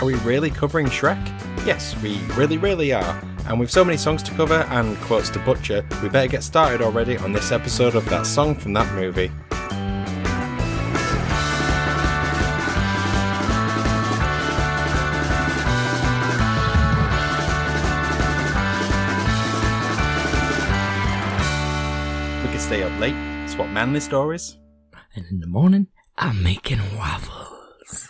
Are we really covering Shrek? Yes, we really are. And with so many songs to cover and quotes to butcher, we better get started already on this episode of That Song from That Movie. We can stay up late, swap manly stories. And in the morning, I'm making waffles.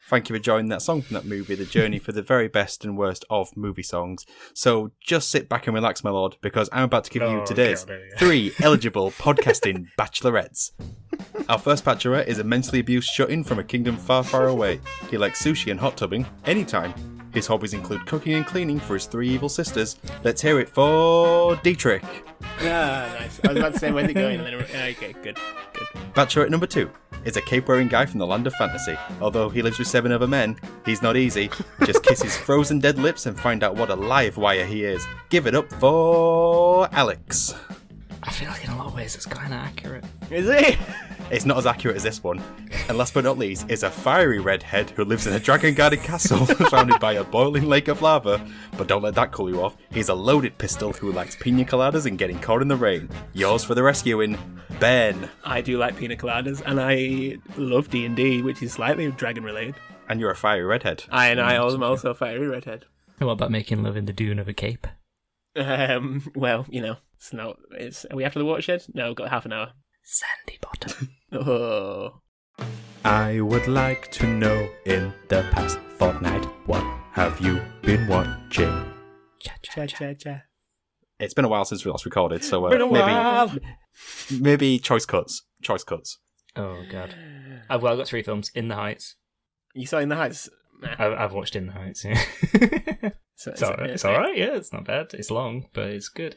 Thank you for joining That Song from That Movie, the journey for the very best and worst of movie songs. So just sit back and relax, my lord, because I'm about to give you today's 3 eligible podcasting bachelorettes. Our first bachelorette is a mentally abused shut-in from a kingdom far, far away. He likes sushi and hot tubbing anytime. His hobbies include cooking and cleaning for his 3 evil sisters. Let's hear it for Dietrich. Ah, nice. I was about to say, where's it going? And then, okay, good. Bachelorette number 2 is a cape-wearing guy from the land of fantasy. Although he lives with 7 other men, he's not easy. Just kiss his frozen dead lips and find out what a live wire he is. Give it up for Alex. I feel like in a lot of ways it's kind of accurate. Is it? It's not as accurate as this one. And last but not least is a fiery redhead who lives in a dragon-guarded castle surrounded by a boiling lake of lava. But don't let that cool you off. He's a loaded pistol who likes pina coladas and getting caught in the rain. Yours for the rescuing, Ben. I do like pina coladas, and I love D&D, which is slightly dragon-related. And you're a fiery redhead. And I am also a fiery redhead. What about making love in the dune of a cape? Well, you know, are we after the watershed? No, we've got half an hour. Sandy bottom. Oh. I would like to know in the past fortnight, what have you been watching? Cha. It's been a while since we last recorded, so Been a while. maybe choice cuts. Oh, God. I've got 3 films. In the Heights. You saw In the Heights? Nah. I've watched In the Heights, yeah. It's alright, yeah, it's not bad. It's long, but it's good.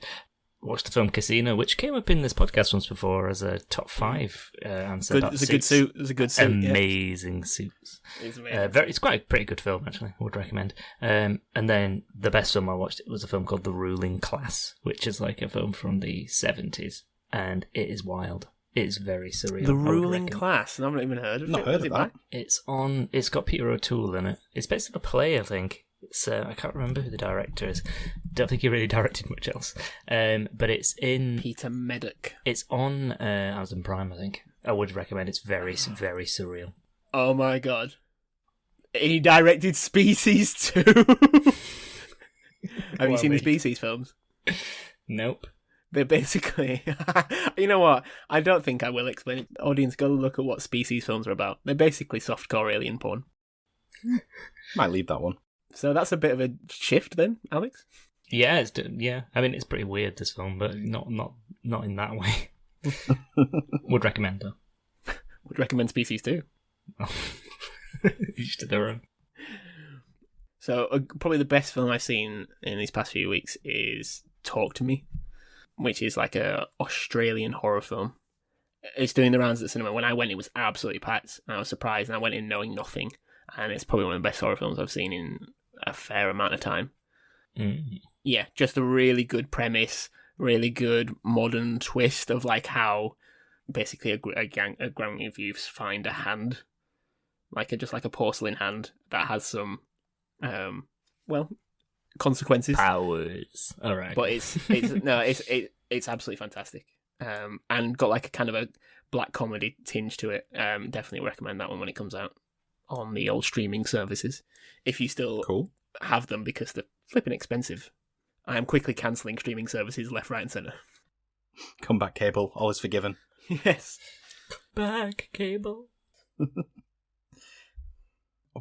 Watched the film Casino, which came up in this podcast once before as a top 5 answer. It's a good suit. It's a good suit. Amazing suits. It's amazing. It's quite a pretty good film, actually. I would recommend. And then the best film I watched was a film called The Ruling Class, which is like a film from the 70s, and it is wild. It's very surreal. The Ruling Class? I've not even heard of it. Not heard of that. It's got Peter O'Toole in it. It's based on a play, I think. It's I can't remember who the director is. Don't think he really directed much else. But it's in Peter Meddock. It's on Amazon Prime, I think. I would recommend. It's very, very surreal. Oh my god! He directed Species too. Have you seen the Species films? Nope. They're basically, you know what? I don't think I will explain it. Audience, go look at what Species films are about. They're basically softcore alien porn. Might leave that one. So that's a bit of a shift then, Alex? Yeah, I mean, it's pretty weird, this film, but not in that way. Would recommend, though. Would recommend Species too. Each to their own. So probably the best film I've seen in these past few weeks is Talk to Me, which is like a Australian horror film. It's doing the rounds at the cinema. When I went, it was absolutely packed, and I was surprised, and I went in knowing nothing. And it's probably one of the best horror films I've seen in a fair amount of time. Mm. Yeah, just a really good premise, really good modern twist of like how basically a gang of youths find a hand, just like a porcelain hand that has some, consequences. Powers. All right. But it's absolutely fantastic. And got like a kind of a black comedy tinge to it. Definitely recommend that one when it comes out on the old streaming services, if you still have them, because they're flipping expensive. I am quickly cancelling streaming services left, right and centre. Come back, cable. Always forgiven. Yes. Back, cable. I've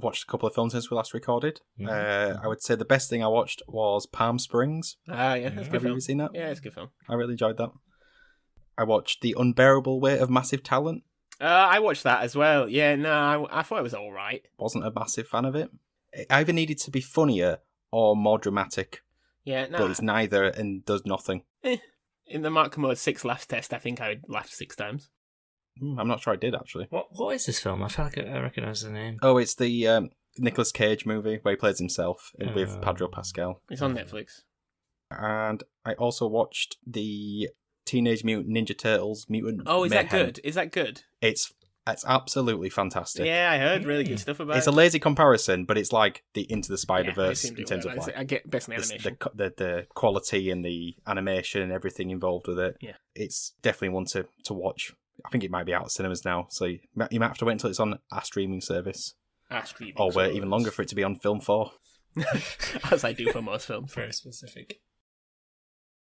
watched a couple of films since we last recorded. Mm-hmm. I would say the best thing I watched was Palm Springs. Yeah, that's a good film. Have you seen that? Yeah, it's a good film. I really enjoyed that. I watched The Unbearable Weight of Massive Talent. I watched that as well. Yeah, no, I thought it was all right. Wasn't a massive fan of it. It either needed to be funnier or more dramatic. Yeah, no. But it's neither and does nothing. In the Mark Commode 6 laughs test, I think I laughed 6 times. I'm not sure I did, actually. What is this film? I feel like I recognise the name. Oh, it's the Nicolas Cage movie where he plays himself with Pedro Pascal. It's on Netflix. And I also watched the Teenage Mutant Ninja Turtles Mutant Oh, is Mayhem. that good? Is that good? It's It's absolutely fantastic. Yeah, I heard really good stuff about It's it. a lazy comparison, but it's like the Into the Spider-Verse in in terms of like I get best in the animation. the quality and the animation and everything involved with it. Yeah. It's definitely one to watch. I think it might be out of cinemas now, so you might have to wait until it's on a streaming service. Or wait even longer for it to be on Film 4. As I do for most films. Very specific.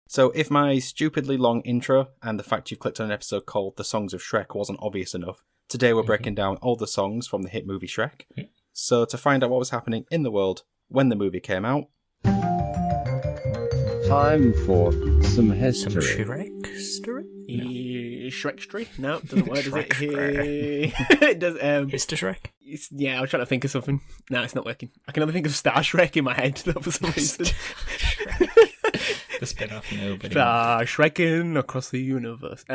So if my stupidly long intro and the fact you've clicked on an episode called The Songs of Shrek wasn't obvious enough, today we're breaking down all the songs from the hit movie Shrek. So to find out what was happening in the world when the movie came out... Time for some history. Some Shrek story? Shrek-story? No, it doesn't work, does it? It does, Mr. Shrek? Yeah, I was trying to think of something. No, it's not working. I can only think of Star Shrek in my head, though, for some reason. The spin-off, nobody. Star Shrekin across the universe.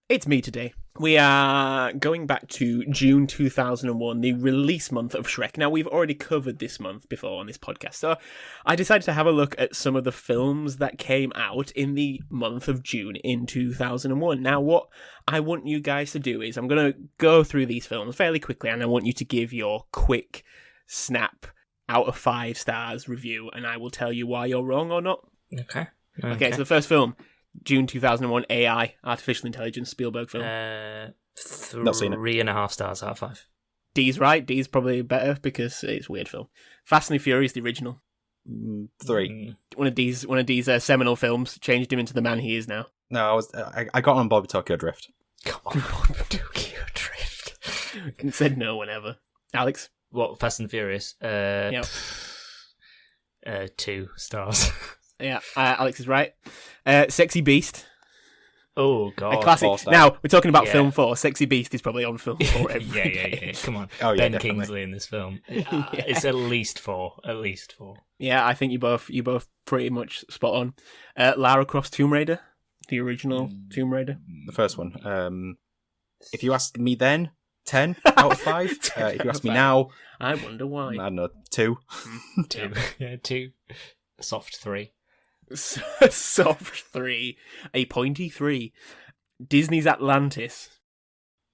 It's me today. We are going back to June 2001, the release month of Shrek. Now, we've already covered this month before on this podcast, so I decided to have a look at some of the films that came out in the month of June in 2001. Now, what I want you guys to do is I'm going to go through these films fairly quickly, and I want you to give your quick snap out of 5 stars review, and I will tell you why you're wrong or not. Okay, so the first film, June 2001, AI, Artificial Intelligence, Spielberg film. Not seen it. 3.5 stars out of 5. D's right. D's probably better because it's a weird film. Fast and the Furious, the original. 3. One of D's seminal films changed him into the man he is now. No, I got on board with Tokyo Drift. Come on, Tokyo Drift. And said no whenever. Alex? What, Fast and Furious? 2 stars. Yeah, Alex is right. Sexy Beast. Oh, God. A classic. Now, we're talking about film 4. Sexy Beast is probably on film 4 every day. Yeah. Come on. Oh, yeah, Ben definitely. Kingsley in this film. It's at least 4. At least 4. Yeah, I think you both pretty much spot on. Lara Croft's Tomb Raider. The original Tomb Raider. The first one. If you ask me then, 10 out of 5. If you ask me now, I wonder why. I don't know, 2. 2. Yeah, 2. Soft 3. Soft 3. A pointy 3. Disney's Atlantis.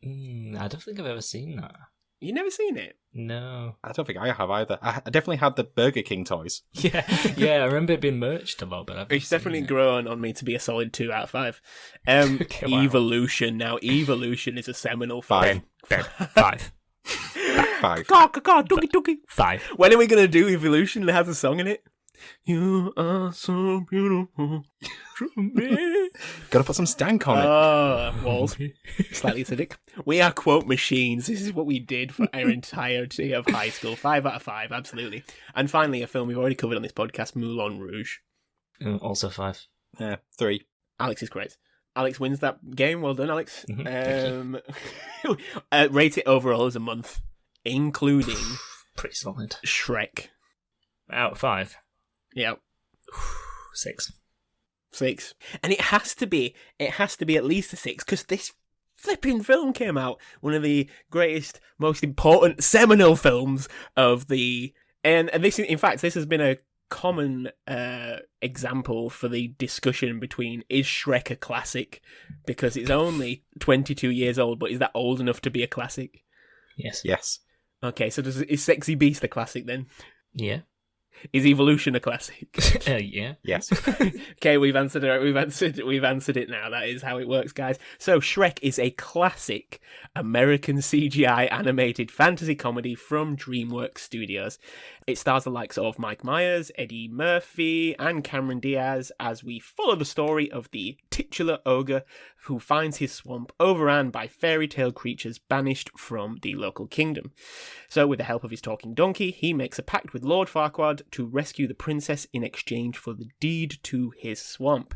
I don't think I've ever seen that. You never seen it? No. I don't think I have either. I definitely had the Burger King toys. Yeah, I remember it being merched a lot, but I've It's definitely grown on me to be a solid 2 out of 5. Okay, wow. Evolution. Now, Evolution is a seminal film. 5. 5. Dookie. 5. When are we going to do Evolution that has a song in it? You are so beautiful to me. Gotta put some stank on it. Walls. Slightly acidic. We are quote machines. This is what we did for our entirety of high school. 5 out of 5, absolutely. And finally, a film we've already covered on this podcast, Moulin Rouge. Also 5. 3. Alex is correct. Alex wins that game. Well done, Alex. Thank Rate it overall as a month, including Pretty solid. Shrek. Out of 5. Yeah. 6. 6. And it has to be at least a 6, because this flipping film came out. One of the greatest, most important, seminal films of the... And this, in fact, this has been a common example for the discussion between, is Shrek a classic? Because it's only 22 years old, but is that old enough to be a classic? Yes. Okay, so is Sexy Beast a classic then? Yeah. Is Evolution a classic? Yeah. Yes. Okay, we've answered it. We've answered it now. That is how it works, guys. So Shrek is a classic American CGI animated fantasy comedy from DreamWorks Studios. It stars the likes of Mike Myers, Eddie Murphy, and Cameron Diaz as we follow the story of the titular ogre who finds his swamp overrun by fairy tale creatures banished from the local kingdom. So with the help of his talking donkey, he makes a pact with Lord Farquaad to rescue the princess in exchange for the deed to his swamp.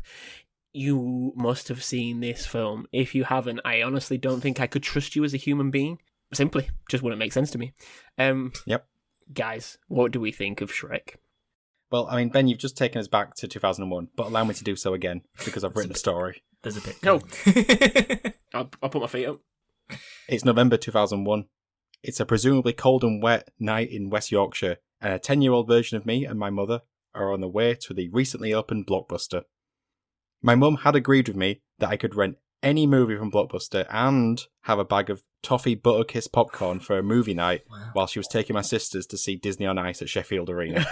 You must have seen this film. If you haven't, I honestly don't think I could trust you as a human being. Simply, just wouldn't make sense to me. Yep. Guys, what do we think of Shrek? Well, I mean, Ben, you've just taken us back to 2001, but allow me to do so again, because I've written a story. There's a bit. No. I'll put my feet up. It's November 2001. It's a presumably cold and wet night in West Yorkshire, and a 10-year-old version of me and my mother are on the way to the recently opened Blockbuster. My mum had agreed with me that I could rent any movie from Blockbuster and have a bag of toffee butterkiss popcorn for a movie night while she was taking my sisters to see Disney on Ice at Sheffield Arena.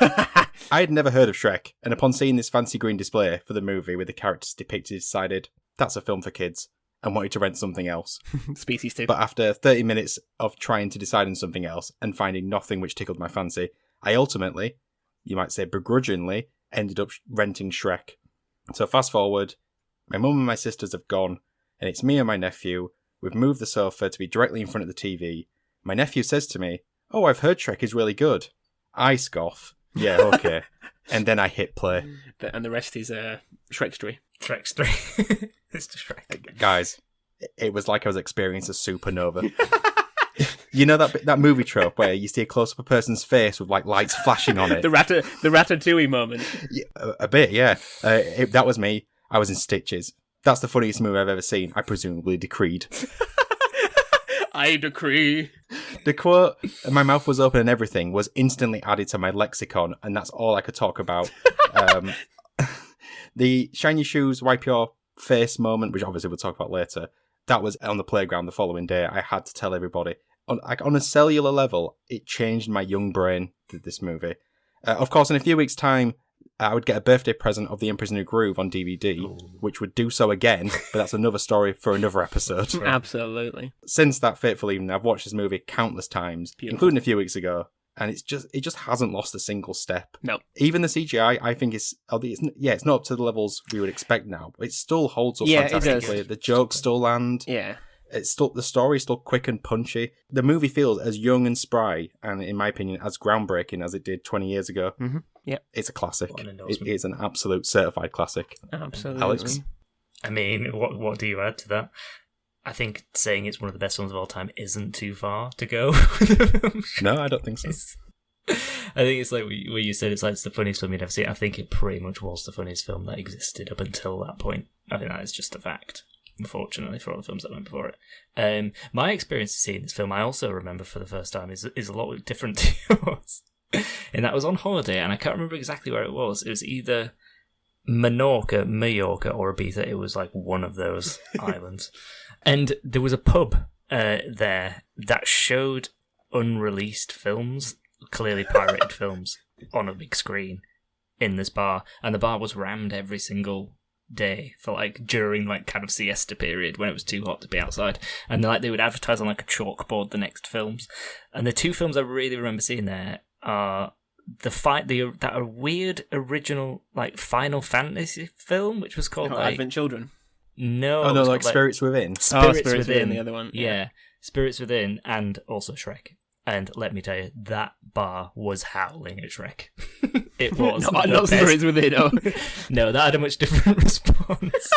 I had never heard of Shrek, and upon seeing this fancy green display for the movie with the characters depicted, decided that's a film for kids and wanted to rent something else. Species 2. But after 30 minutes of trying to decide on something else and finding nothing which tickled my fancy, I ultimately, you might say begrudgingly, ended up renting Shrek. So fast forward, my mum and my sisters have gone, and it's me and my nephew. We've moved the sofa to be directly in front of the TV. My nephew says to me, "Oh, I've heard Shrek is really good." I scoff. Yeah, okay. And then I hit play. And the rest is Shrekstory. Shrekstory. It's the Shrek. Guys, it was like I was experiencing a supernova. You know that movie trope where you see a close-up of a person's face with like lights flashing on it? The Ratatouille moment. Yeah, a bit, yeah. That was me. I was in stitches. That's the funniest movie I've ever seen. I presumably decreed. I decree. The quote, "My mouth was open and everything," was instantly added to my lexicon, and that's all I could talk about. The shine your shoes, wipe your face moment, which obviously we'll talk about later, that was on the playground the following day. I had to tell everybody. On a cellular level, it changed my young brain, this movie. Of course, in a few weeks' time, I would get a birthday present of The Emperor's New Groove on DVD, which would do so again, but that's another story for another episode. Absolutely. Since that fateful evening, I've watched this movie countless times, including a few weeks ago, and it just hasn't lost a single step. No. Even the CGI, I think it's not up to the levels we would expect now, but it still holds up fantastically. The jokes still land. Yeah. The story's still quick and punchy. The movie feels as young and spry, and in my opinion, as groundbreaking as it did 20 years ago. Mm-hmm. Yep. It's a classic. It is an absolute certified classic. Absolutely. Alex? I mean, what do you add to that? I think saying it's one of the best films of all time isn't too far to go. No, I don't think so. I think it's like where you said it's the funniest film you'd ever seen. I think it pretty much was the funniest film that existed up until that point. I think that is just a fact, unfortunately, for all the films that went before it. My experience of seeing this film, I also remember for the first time, is a lot different to yours. And that was on holiday, and I can't remember exactly where it was. It was either Mallorca, or Ibiza. It was like one of those islands. And there was a pub there that showed unreleased films, clearly pirated films, on a big screen in this bar. And the bar was rammed every single day for during kind of siesta period when it was too hot to be outside. And they would advertise on a chalkboard the next films. And the two films I really remember seeing there are that weird original Final Fantasy film, which was called Advent Children. No. Oh no, Spirits Within. Spirits Within, the other one. Yeah. Spirits Within, and also Shrek. And let me tell you, that bar was howling at Shrek. It was not Spirits Within. Oh. No, that had a much different response.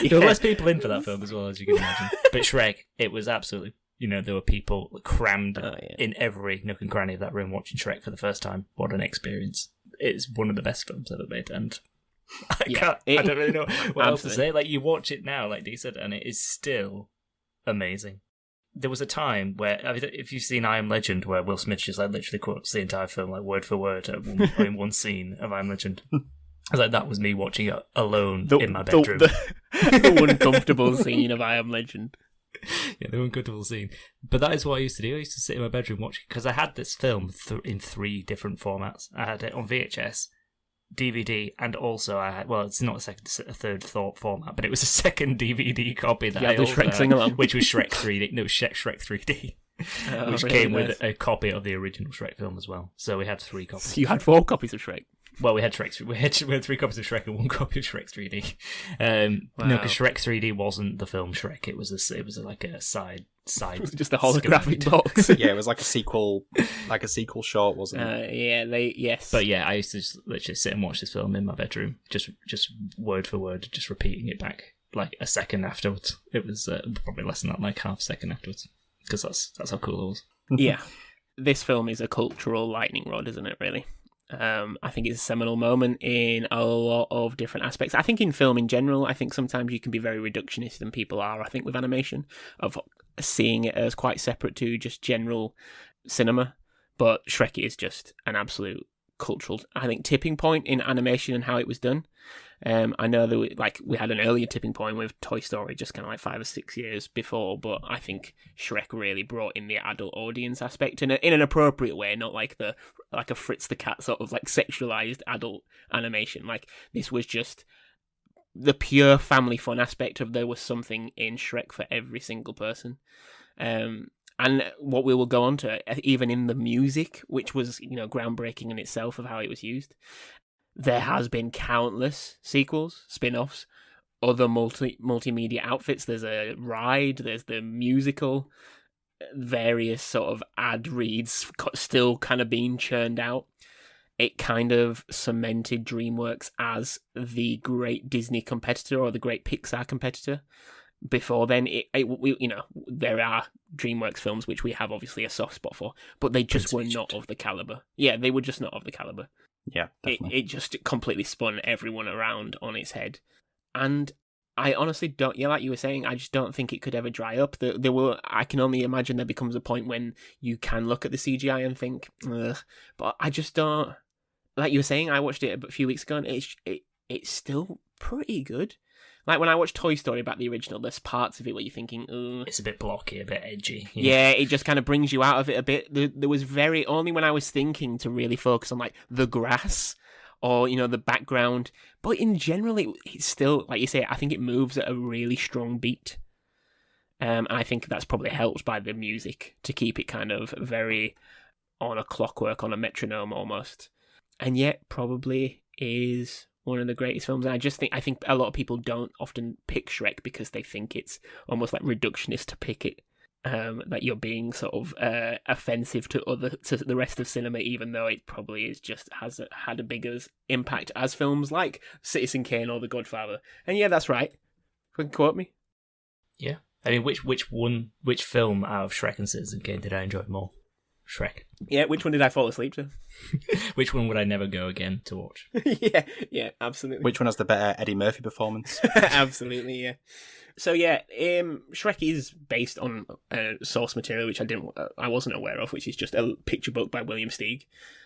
There were less people in for that film as well, as you can imagine. But Shrek, it was absolutely, there were people crammed in every nook and cranny of that room watching Shrek for the first time. What an experience. It's one of the best films ever made, and I don't really know what else to say. You watch it now, like Dee said, and it is still amazing. There was a time where, if you've seen I Am Legend, where Will Smith just literally quotes the entire film word for word in one scene of I Am Legend. I was that was me watching it alone in my bedroom. The uncomfortable scene of I Am Legend. Yeah, the uncomfortable scene. But that is what I used to do. I used to sit in my bedroom watching, because I had this film in 3 different formats. I had it on VHS, DVD, and also I had, it's not a third format, but it was a second DVD copy that I also Shrek sing-along, which was Shrek 3D. No, Shrek 3D, which came with a copy of the original Shrek film as well. So we had 3 copies. So you had 4 copies of Shrek. Well, we had 3 copies of Shrek and 1 copy of Shrek 3D. No, because Shrek 3D wasn't the film Shrek. It was a side. It was just a holographic box. Yeah, it was like a sequel short, wasn't it? Yes. But yeah, I used to just literally sit and watch this film in my bedroom, just word for word, just repeating it back a second afterwards. It was probably less than that, half a second afterwards, because that's how cool it was. Yeah, this film is a cultural lightning rod, isn't it? Really. I think it's a seminal moment in a lot of different aspects. I think in film in general, I think sometimes you can be very reductionist, and people are, I think, with animation, of seeing it as quite separate to just general cinema. But Shrek is just an absolute cultural, I think, tipping point in animation and how it was done. I know that we had an earlier tipping point with Toy Story just kind of like 5 or 6 years before, but I think Shrek really brought in the adult audience aspect in an appropriate way, not like a Fritz the Cat sort of like sexualized adult animation. Like, this was just the pure family fun aspect of there was something in Shrek for every single person. And what we will go on to, even in the music, which was, groundbreaking in itself of how it was used. There has been countless sequels, spin-offs, other multimedia outfits. There's a ride, there's the musical, various sort of ad reads still kind of being churned out. It kind of cemented DreamWorks as the great Disney competitor or the great Pixar competitor. Before then, there are DreamWorks films which we have obviously a soft spot for, but they just were not of the caliber. Yeah, they were just not of the caliber. Yeah, definitely. It just completely spun everyone around on its head. And I honestly don't, like you were saying, I just don't think it could ever dry up. I can only imagine there becomes a point when you can look at the CGI and think, ugh. But I just don't, like you were saying, I watched it a few weeks ago and it's still pretty good. Like, when I watched Toy Story about the original, there's parts of it where you're thinking, ugh. It's a bit blocky, a bit edgy. Yeah, it just kind of brings you out of it a bit. There was only when I was thinking to really focus on, like, the grass or, the background. But in general, it's still, like you say, I think it moves at a really strong beat. And I think that's probably helped by the music to keep it kind of very on a clockwork, on a metronome almost. And yet, probably is one of the greatest films, and I think a lot of people don't often pick Shrek because they think it's almost like reductionist to pick it, that you're being sort of offensive to the rest of cinema, even though it probably is just has had a bigger impact as films like Citizen Kane or The Godfather. And yeah, that's right. You can quote me. Yeah, I mean, which film out of Shrek and Citizen Kane did I enjoy more? Shrek. Yeah, which one did I fall asleep to? Which one would I never go again to watch? yeah, absolutely. Which one has the better Eddie Murphy performance? Absolutely, yeah. So yeah, Shrek is based on source material which I wasn't aware of, which is just a picture book by William Steig.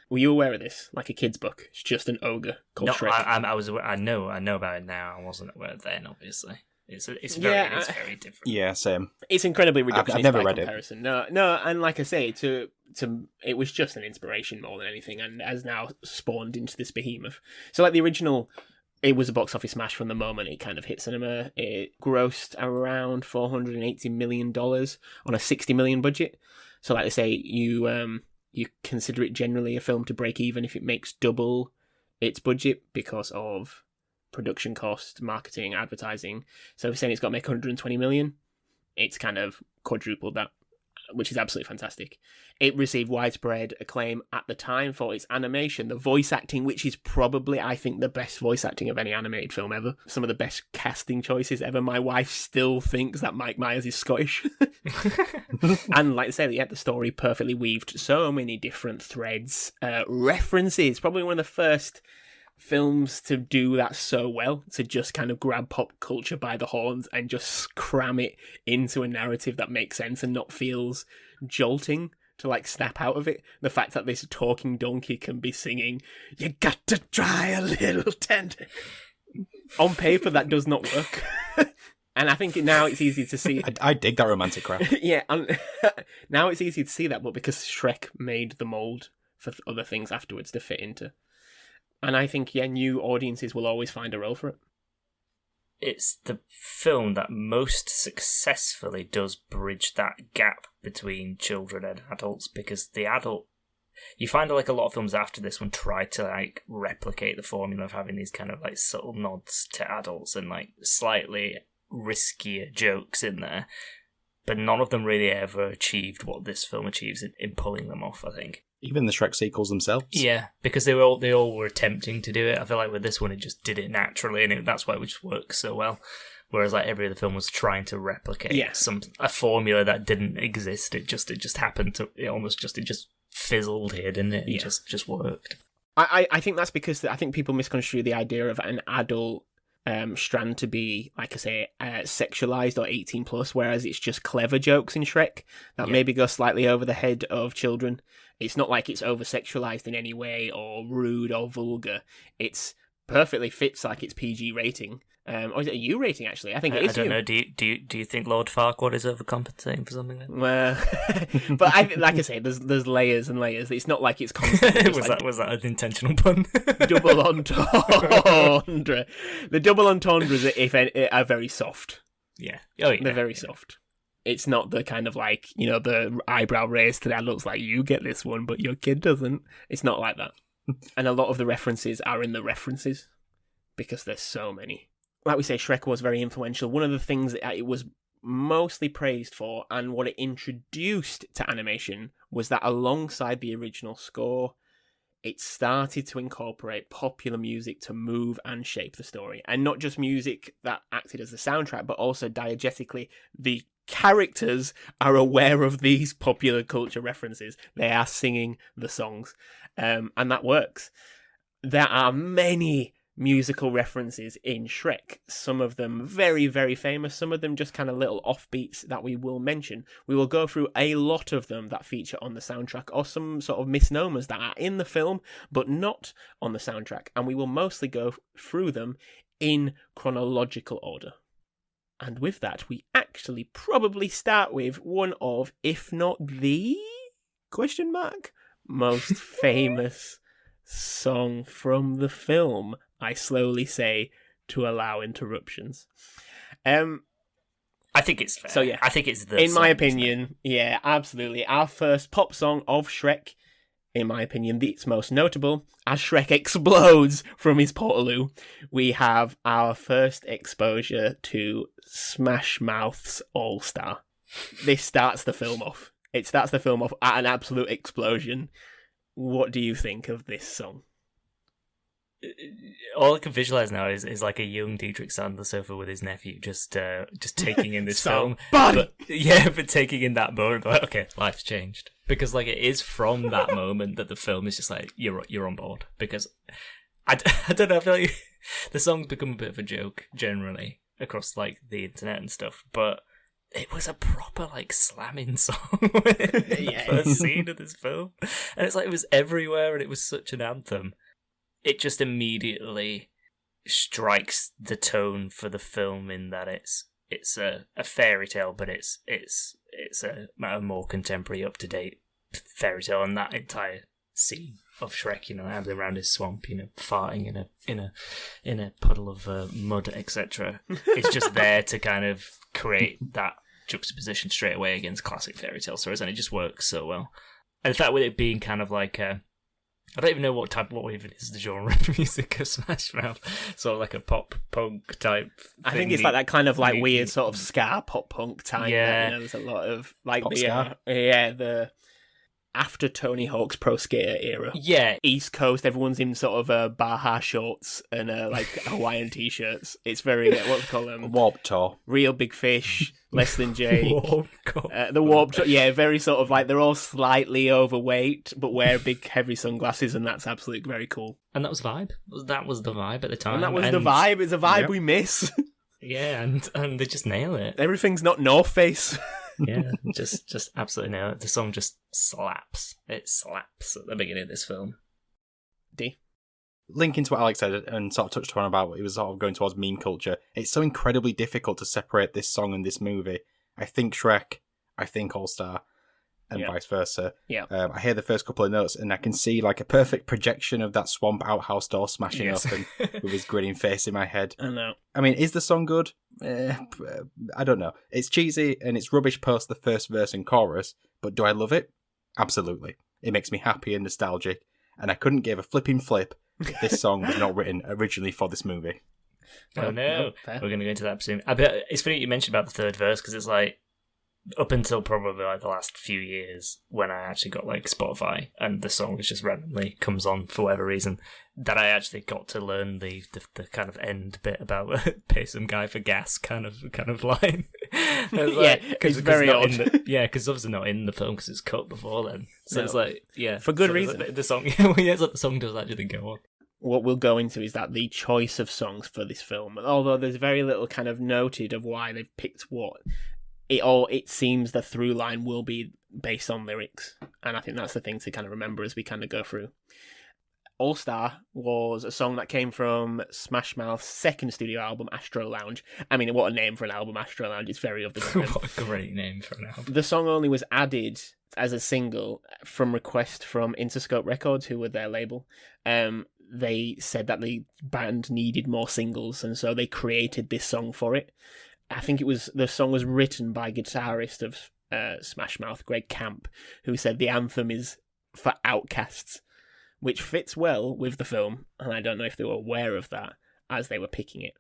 Were you aware of this? Like a kid's book. It's just an ogre called Shrek. I know about it now. I wasn't aware then, obviously. It's very different. Yeah, same. It's incredibly reductionist. I've never by read comparison. It. No, and like I say, it was just an inspiration more than anything, and has now spawned into this behemoth. So, like the original, it was a box office smash from the moment it kind of hit cinema. It grossed around $480 million on a $60 million budget. So, like I say, you consider it generally a film to break even if it makes double its budget because of production cost, marketing, advertising. So if we're saying it's got to make 120 million, it's kind of quadrupled that, which is absolutely fantastic. It received widespread acclaim at the time for its animation, the voice acting, which is probably, I think, the best voice acting of any animated film ever. Some of the best casting choices ever. My wife still thinks that Mike Myers is Scottish. And like I said, the story perfectly weaved so many different threads, references. Probably one of the first films to do that so well, to just kind of grab pop culture by the horns and just cram it into a narrative that makes sense and not feels jolting to like snap out of it. The fact that this talking donkey can be singing, "You got to try a little tender." On paper, that does not work. And I think now it's easy to see. I dig that romantic crap. Yeah, and now it's easy to see that, but because Shrek made the mold for other things afterwards to fit into. And I think, new audiences will always find a role for it. It's the film that most successfully does bridge that gap between children and adults, because you find like a lot of films after this one try to like replicate the formula of having these kind of like subtle nods to adults and like slightly riskier jokes in there, but none of them really ever achieved what this film achieves in pulling them off, I think. Even the Shrek sequels themselves. Yeah, because they all were attempting to do it. I feel like with this one, it just did it naturally, and that's why it just works so well. Whereas like every other film was trying to replicate a formula that didn't exist. It just happened to. It just fizzled here, didn't it? It just worked. I think that's because I think people misconstrue the idea of an adult Strand to be, like I say, sexualized or 18 plus, whereas it's just clever jokes in Shrek that maybe go slightly over the head of children. It's not like it's over sexualized in any way or rude or vulgar. It's perfectly fits like it's PG rating. Or is it a U rating, actually? I think it is. I don't know. Do you think Lord Farquaad is overcompensating for something? Well, but like I say, there's layers and layers. It's not like it's constant. was that an intentional pun? Double entendre. The double entendres, if any, are very soft. Yeah. Oh yeah. They're very soft. It's not the kind of like, the eyebrow raised to that looks like you get this one, but your kid doesn't. It's not like that. And a lot of the references are in the references because there's so many. Like we say, Shrek was very influential. One of the things that it was mostly praised for and what it introduced to animation was that alongside the original score, it started to incorporate popular music to move and shape the story. And not just music that acted as the soundtrack, but also diegetically, the characters are aware of these popular culture references. They are singing the songs. And that works. There are many musical references in Shrek. Some of them very, very famous. Some of them just kind of little offbeats that we will mention. We will go through a lot of them that feature on the soundtrack, or some sort of misnomers that are in the film but not on the soundtrack. And we will mostly go through them in chronological order. And with that, we actually probably start with one of, if not the most famous song from the film. I slowly say to allow interruptions. I think it's fair. So yeah, I think it's the in song, my opinion, yeah, absolutely. Our first pop song of Shrek, in my opinion, its most notable. As Shrek explodes from his portaloo, we have our first exposure to Smash Mouth's All Star. This starts the film off. It starts the film off at an absolute explosion. What do you think of this song? All I can visualize now is like a young Dietrich sat on the sofa with his nephew, just taking in this film. But taking in that moment, like, okay, life's changed, because like it is from that moment that the film is just like you're on board. Because I don't know, I feel like the song's become a bit of a joke generally across like the internet and stuff, but it was a proper like slamming song in the first scene of this film, and it's like it was everywhere, and it was such an anthem. It just immediately strikes the tone for the film in that it's a fairy tale, but it's a more contemporary, up to date fairy tale, and that entire scene of Shrek, ambling around his swamp, farting in a puddle of mud, etc. It's just there to kind of create that juxtaposition straight away against classic fairy tale stories, and it just works so well. And in fact, with it being kind of like I don't even know what even is the genre of music of Smash Mouth. Sort of like a pop punk type thing. I think it's like that kind of like weird sort of ska pop punk type. Yeah, there's a lot of like pop the after Tony Hawk's Pro Skater era. Yeah, East Coast, everyone's in sort of Baja shorts and like Hawaiian t-shirts. It's very what's it called Warped Tour. Real Big Fish, Less Than Jake. The Warped Tour, very sort of like they're all slightly overweight but wear big heavy sunglasses, and that's absolutely very cool. And that was vibe. That was the vibe at the time. And that was the vibe. It's a vibe we miss. Yeah, and they just nail it. Everything's not North Face. Yeah, just absolutely nail it. The song just slaps. It slaps at the beginning of this film. D. Linking to what Alex said and sort of touched on about it was sort of going towards meme culture. It's so incredibly difficult to separate this song and this movie. I think Shrek, I think All Star, and vice versa. Yeah. I hear the first couple of notes and I can see like a perfect projection of that swamp outhouse door smashing up and with his grinning face in my head. I know. I mean, is the song good? I don't know. It's cheesy and it's rubbish post the first verse and chorus, but do I love it? Absolutely. It makes me happy and nostalgic, and I couldn't give a flipping flip if this song was not written originally for this movie. Oh no, we're going to go into that soon. I bet it's funny you mentioned about the third verse, because it's like up until probably like the last few years when I actually got like Spotify and the song just randomly comes on for whatever reason, that I actually got to learn the kind of end bit about pay some guy for gas kind of line. It's very odd. Because obviously not in the film because it's cut before then. So it's like, for good reason. The song, it's like the song does actually go on. what we'll go into is that the choice of songs for this film, although there's very little kind of noted of why they've picked what, it seems the through line will be based on lyrics, and I think that's the thing to kind of remember as we kind of go through. All Star was a song that came from Smash Mouth's second studio album, Astro Lounge. I mean, what a name for an album, Astro Lounge. It's very of the moment. What a great name for an album. The song only was added as a single from request from Interscope Records, who were their label. They said that the band needed more singles, and so they created this song for it. I think the song was written by guitarist of Smash Mouth, Greg Camp, who said the anthem is for outcasts, which fits well with the film, and I don't know if they were aware of that as they were picking it.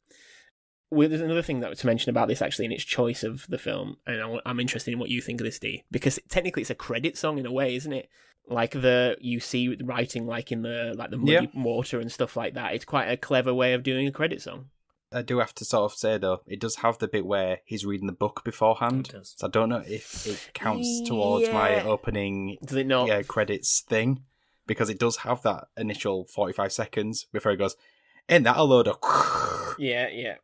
Well, there's another thing that to mention about this, actually, in its choice of the film, and I'm interested in what you think of this, D, because technically it's a credit song in a way, isn't it? Like you see writing like in the muddy water and stuff like that. It's quite a clever way of doing a credit song. I do have to sort of say, though, it does have the bit where he's reading the book beforehand. It does. So I don't know if it counts towards my opening Does it not? Credits thing, because it does have that initial 45 seconds before he goes, ain't that a load of... Yeah.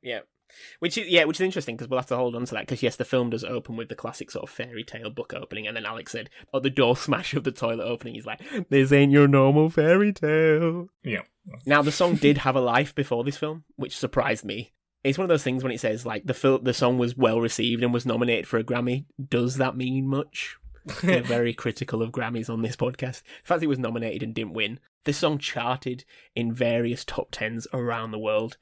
Which is interesting, because we'll have to hold on to that, because yes, the film does open with the classic sort of fairy tale book opening, and then Alex said, the door smash of the toilet opening, he's like, this ain't your normal fairy tale. Yeah. Now, the song did have a life before this film, which surprised me. It's one of those things when it says, like, the song was well received and was nominated for a Grammy. Does that mean much? We're very critical of Grammys on this podcast. The fact it was nominated and didn't win. This song charted in various top 10s around the world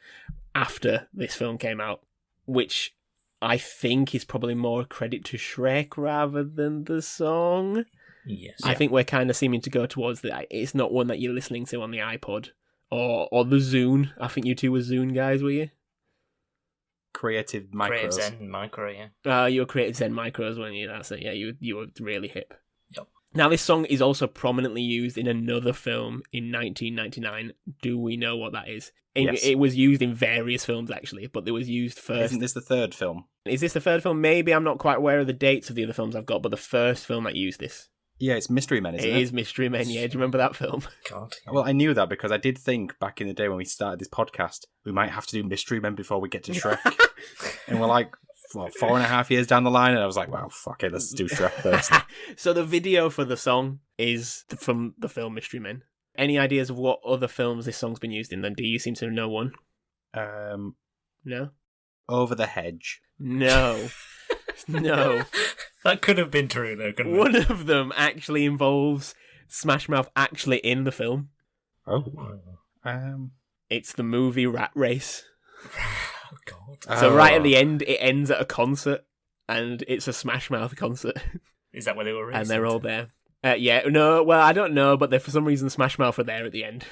after this film came out, which I think is probably more credit to Shrek rather than the song. Yes. I think we're kind of seeming to go towards that. It's not one that you're listening to on the iPod or the Zune. I think you two were Zune guys, were you? Creative Micros. Creative Zen Micro, yeah. You were Creative Zen Micros, weren't you? That's it. Yeah, you were really hip. Yep. Now, this song is also prominently used in another film in 1999. Do we know what that is? Yes. It was used in various films, actually, but it was used first. Isn't this the third film? Is this the third film? Maybe. I'm not quite aware of the dates of the other films I've got, but the first film that used this. Yeah, it's Mystery Men, isn't it? It is Mystery Men, yeah. Do you remember that film? God. Well, I knew that because I did think back in the day when we started this podcast, we might have to do Mystery Men before we get to Shrek. And we're like, 4.5 years down the line, and I was like, wow, fuck it, let's do Shrek first. So the video for the song is from the film Mystery Men. Any ideas of what other films this song's been used in then? Do you seem to know one? No? Over the Hedge. No. No. That could have been true, though, couldn't it? One of them actually involves Smash Mouth actually in the film. Oh. It's the movie Rat Race. Oh, God. So right at the end, it ends at a concert, and it's a Smash Mouth concert. Is that where they were racing? And they're all there. I don't know, but for some reason Smash Mouth are there at the end.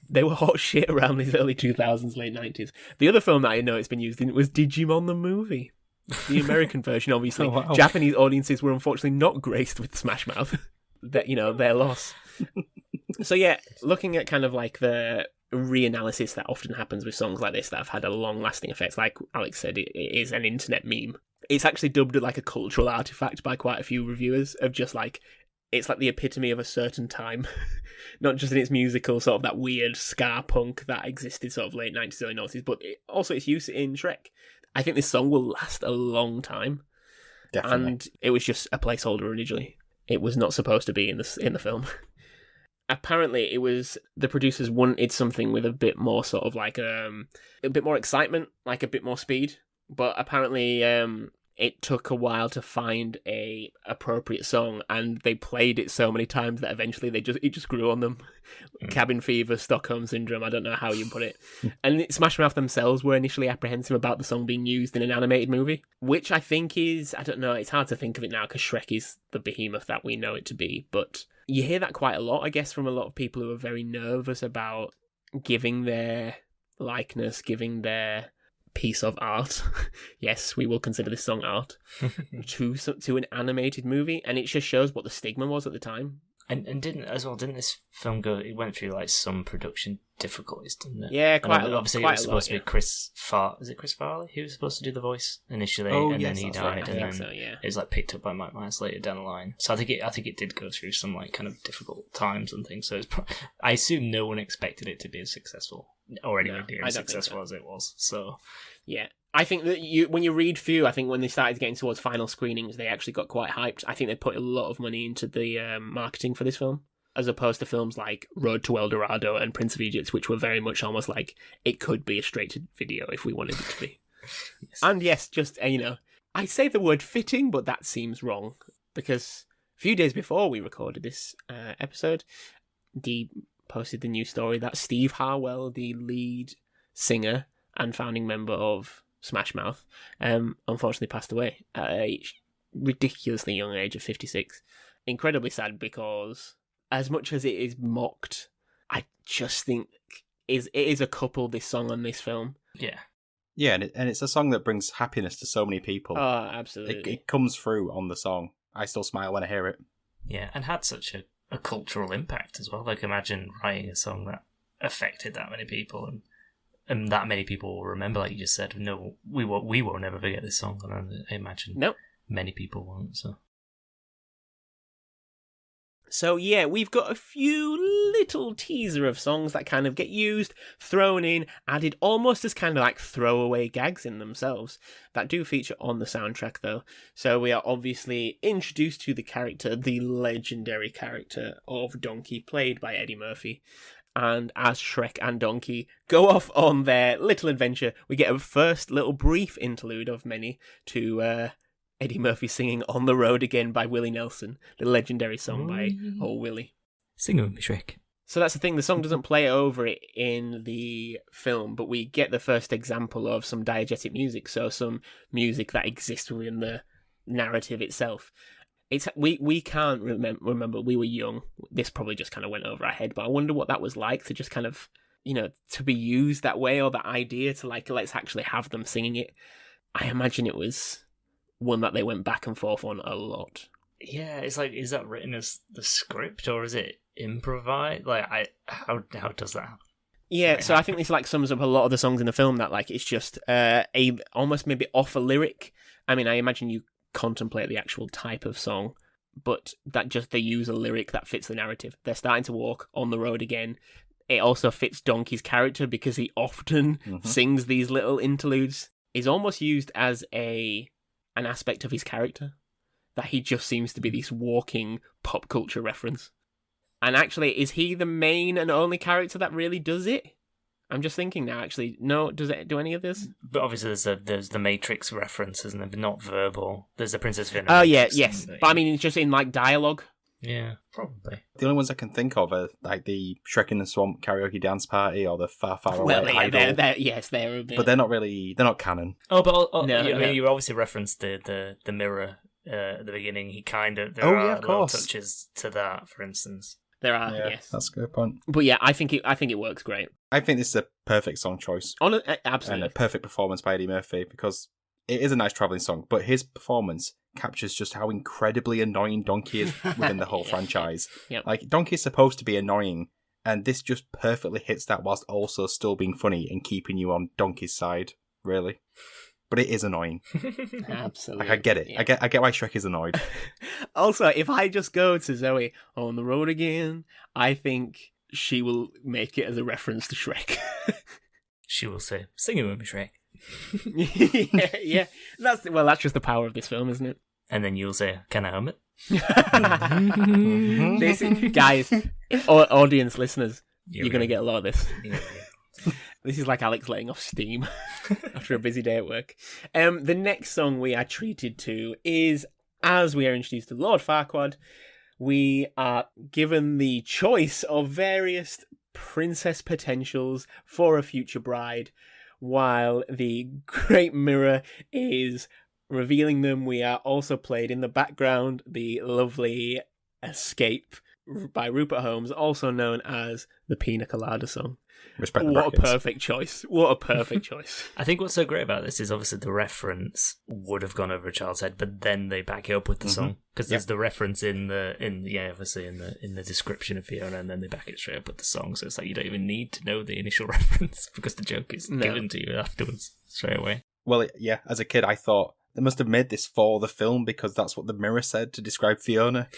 They were hot shit around these early 2000s, late 90s. The other film that I know it's been used in was Digimon the movie. The American version, obviously. Oh, wow. Japanese audiences were unfortunately not graced with Smash Mouth. Their loss. So yeah, looking at kind of like the reanalysis that often happens with songs like this that have had a long-lasting effect, like Alex said, it is an internet meme. It's actually dubbed like a cultural artifact by quite a few reviewers of just like, it's like the epitome of a certain time. Not just in its musical, sort of that weird ska punk that existed sort of late 90s, early 90s, but also its use in Shrek. I think this song will last a long time. Definitely. And it was just a placeholder originally. It was not supposed to be in the film. Apparently, it was the producers wanted something with a bit more sort of like a bit more excitement, like a bit more speed. But apparently, it took a while to find a appropriate song, and they played it so many times that eventually it just grew on them. Cabin fever, Stockholm syndrome, I don't know how you put it. And Smash Mouth themselves were initially apprehensive about the song being used in an animated movie, which I think is, I don't know, it's hard to think of it now because Shrek is the behemoth that we know it to be, but you hear that quite a lot, I guess, from a lot of people who are very nervous about giving their likeness, giving their piece of art, yes, we will consider this song art, to an animated movie, and it just shows what the stigma was at the time. And didn't this film it went through like some production difficulties, didn't it? Yeah, quite a lot. Obviously, it was supposed to be Chris Farley. Is it Chris Farley? He was supposed to do the voice initially, and then he died, and then it was like picked up by Mike Myers later down the line. So I think it did go through some like kind of difficult times and things. So I assume no one expected it to be as successful or anywhere near as successful as it was. So yeah. I think that when you read through, I think when they started getting towards final screenings, they actually got quite hyped. I think they put a lot of money into the marketing for this film, as opposed to films like Road to El Dorado and Prince of Egypt, which were very much almost like it could be a straight-to-video if we wanted it to be. Yes. And yes, just, I say the word fitting, but that seems wrong, because a few days before we recorded this episode, Dee posted the news story that Steve Harwell, the lead singer and founding member of Smash Mouth, unfortunately passed away at a ridiculously young age of 56. Incredibly sad, because as much as it is mocked, I just think it is a couple, this song on this film. Yeah. Yeah, and it's a song that brings happiness to so many people. Oh, absolutely. It comes through on the song. I still smile when I hear it. Yeah, and had such a cultural impact as well. Like, imagine writing a song that affected that many people, and that many people will remember, like you just said. No, we won't never forget this song, and I imagine many people won't. So yeah, we've got a few little teaser of songs that kind of get used, thrown in, added almost as kind of like throwaway gags in themselves, that do feature on the soundtrack though. So we are obviously introduced to the character, the legendary character of Donkey, played by Eddie Murphy. And as Shrek and Donkey go off on their little adventure, we get a first little brief interlude of many to Eddie Murphy singing On the Road Again by Willie Nelson, the legendary song by Old Willie. Sing with me, Shrek. So that's the thing, the song doesn't play over it in the film, but we get the first example of some diegetic music, so some music that exists within the narrative itself. We can't remember, we were young, this probably just kind of went over our head, but I wonder what that was like to just kind of, to be used that way, or that idea to like, let's actually have them singing it. I imagine it was one that they went back and forth on a lot. Yeah, it's like, is that written as the script, or is it improvised? Like, how does that happen? Yeah, so I think this like sums up a lot of the songs in the film, that like it's just a almost maybe off a lyric. I mean, I imagine you contemplate the actual type of song, but that just they use a lyric that fits the narrative. They're starting to walk on the road again. It also fits Donkey's character because he often sings these little interludes. Is almost used as an aspect of his character, that he just seems to be this walking pop culture reference. And actually, is he the main and only character that really does it? I'm just thinking now, actually. No, does it do any of this? But obviously there's the Matrix reference, isn't there? But not verbal. There's the Princess Vienna. Oh, yeah, yes. But I mean, it's just in, like, dialogue. Yeah, probably. The only ones I can think of are, like, the Shrek in the Swamp karaoke dance party, or the Far, Far Away Idol. They're a bit... But they're not canon. Oh, but you obviously referenced the mirror at the beginning. He kind of... There are little touches to that, for instance. There are, yes. That's a good point. But yeah, I think it works great. I think this is a perfect song choice. Absolutely. And a perfect performance by Eddie Murphy, because it is a nice travelling song, but his performance captures just how incredibly annoying Donkey is within the whole franchise. Yep. Like, Donkey is supposed to be annoying, and this just perfectly hits that whilst also still being funny and keeping you on Donkey's side, really. But it is annoying. Absolutely. Like, I get it. Yeah. I get why Shrek is annoyed. Also, if I just go to Zoe on the road again, I think she will make it as a reference to Shrek. She will say, "Sing it with me, Shrek." yeah. That's just the power of this film, isn't it? And then you'll say, "Can I hum it?" Guys, audience listeners, you're going to get a lot of this. Yeah. This is like Alex letting off steam after a busy day at work. The next song we are treated to is, as we are introduced to Lord Farquaad, we are given the choice of various princess potentials for a future bride. While the Great Mirror is revealing them, we are also played in the background the lovely Escape by Rupert Holmes, also known as the Pina Colada Song. Respect the What brackets. a perfect choice. What a perfect choice. I think what's so great about this is obviously the reference would have gone over a child's head, but then they back it up with the song because there's the reference in the description of Fiona, and then they back it straight up with the song. So it's like you don't even need to know the initial reference because the joke is given to you afterwards straight away. Well, yeah, as a kid, I thought they must have made this for the film because that's what the Mirror said to describe Fiona.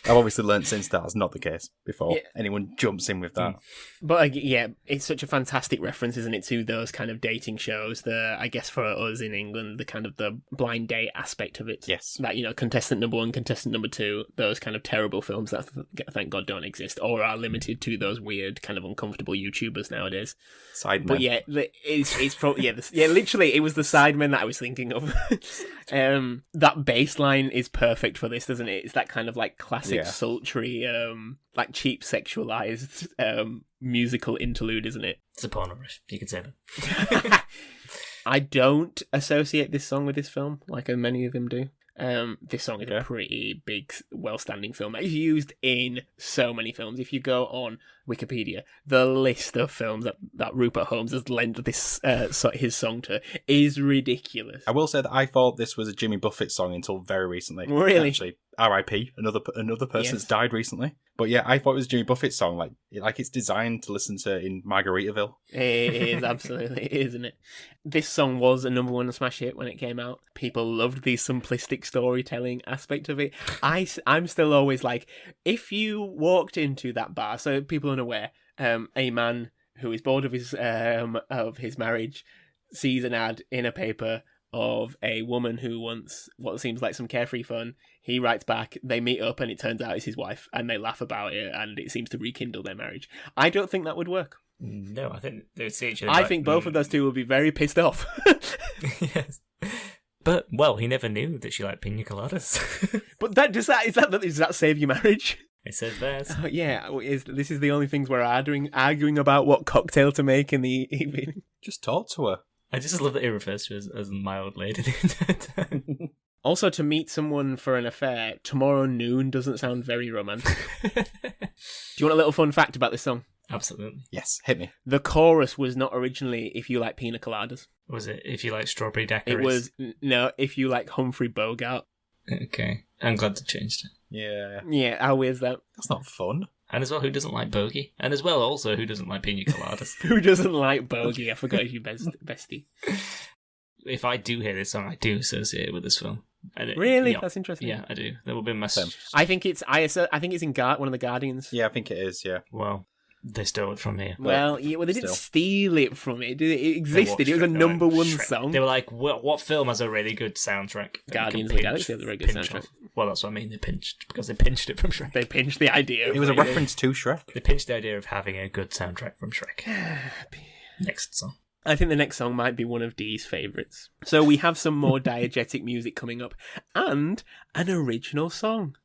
I've obviously learned since that's not the case before anyone jumps in with that. But yeah, it's such a fantastic reference, isn't it, to those kind of dating shows. I guess for us in England, the kind of the blind date aspect of it. Yes. That, contestant number 1, contestant number 2, those kind of terrible films that thank God don't exist or are limited to those weird kind of uncomfortable YouTubers nowadays. Sidemen. But yeah, it's probably literally it was the Sidemen that I was thinking of. That bass line is perfect for this, doesn't it? It's that kind of like classic sultry, like cheap sexualized musical interlude, isn't it? It's a porno riff, you could say that. I don't associate this song with this film like many of them do. This song is a pretty big, well-standing film. It's used in so many films. If you go on Wikipedia, the list of films that Rupert Holmes has lent his song to is ridiculous. I will say that I thought this was a Jimmy Buffett song until very recently. Really? Actually, R.I.P. Another person that's died recently. But yeah, I thought it was a Jimmy Buffett song. Like it's designed to listen to in Margaritaville. It is, absolutely, isn't it? This song was a number 1 smash hit when it came out. People loved the simplistic storytelling aspect of it. I'm still always like, if you walked into that bar, so people unaware, a man who is bored of his marriage sees an ad in a paper of a woman who wants what seems like some carefree fun. He writes back, they meet up, and it turns out it's his wife, and they laugh about it, and it seems to rekindle their marriage. I don't think that would work. No, I think they would see each other. I think both of those two would be very pissed off. Yes. But, well, he never knew that she liked pina coladas. But does that save your marriage? It says that. Oh, yeah, this is the only things we're arguing about what cocktail to make in the evening. Just talk to her. I just love that he refers to her as my old lady the entire time. Also, to meet someone for an affair tomorrow noon doesn't sound very romantic. Do you want a little fun fact about this song? Absolutely. Yes, hit me. The chorus was not originally "If you like pina coladas." Was it "If you like strawberry daiquiris"? It was no, "If you like Humphrey Bogart." Okay, I'm glad they changed it. Yeah. Yeah, how weird is that? That's not fun. And as well, who doesn't like bogey? And as well, also, who doesn't like pina coladas? Who doesn't like bogey? I forgot your bestie. If I do hear this song, I do associate it with this film. Really? Yeah. That's interesting. Yeah, I do. That will be my... I think it's in one of the Guardians. Yeah, I think it is, yeah. Well, they stole it from here. Well, they didn't steal it from it. It existed. It was a number 1 song. They were like, what film has a really good soundtrack? Guardians of the Galaxy has a very good soundtrack. Well, that's what I mean. They pinched it from Shrek. They pinched the idea. It was a reference to Shrek. They pinched the idea of having a good soundtrack from Shrek. Next song. I think the next song might be one of Dee's favourites. So we have some more diegetic music coming up, and an original song.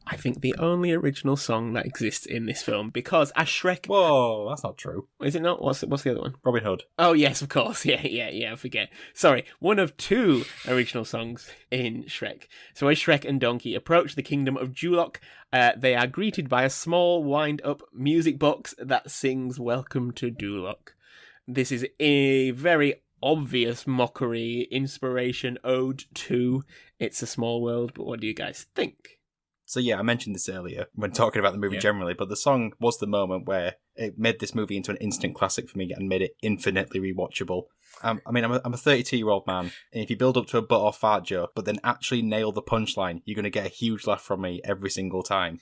I think the only original song that exists in this film, because as Shrek... Whoa, that's not true. Is it not? What's the other one? Robin Hood. Oh, yes, of course. Yeah, I forget. Sorry, one of 2 original songs in Shrek. So as Shrek and Donkey approach the kingdom of Duloc, they are greeted by a small wind-up music box that sings Welcome to Duloc. This is a very obvious mockery, inspiration, ode to It's a Small World, but what do you guys think? So yeah, I mentioned this earlier when talking about the movie generally, but the song was the moment where it made this movie into an instant classic for me and made it infinitely rewatchable. I'm a 32-year-old man, and if you build up to a butt or fart joke, but then actually nail the punchline, you're going to get a huge laugh from me every single time.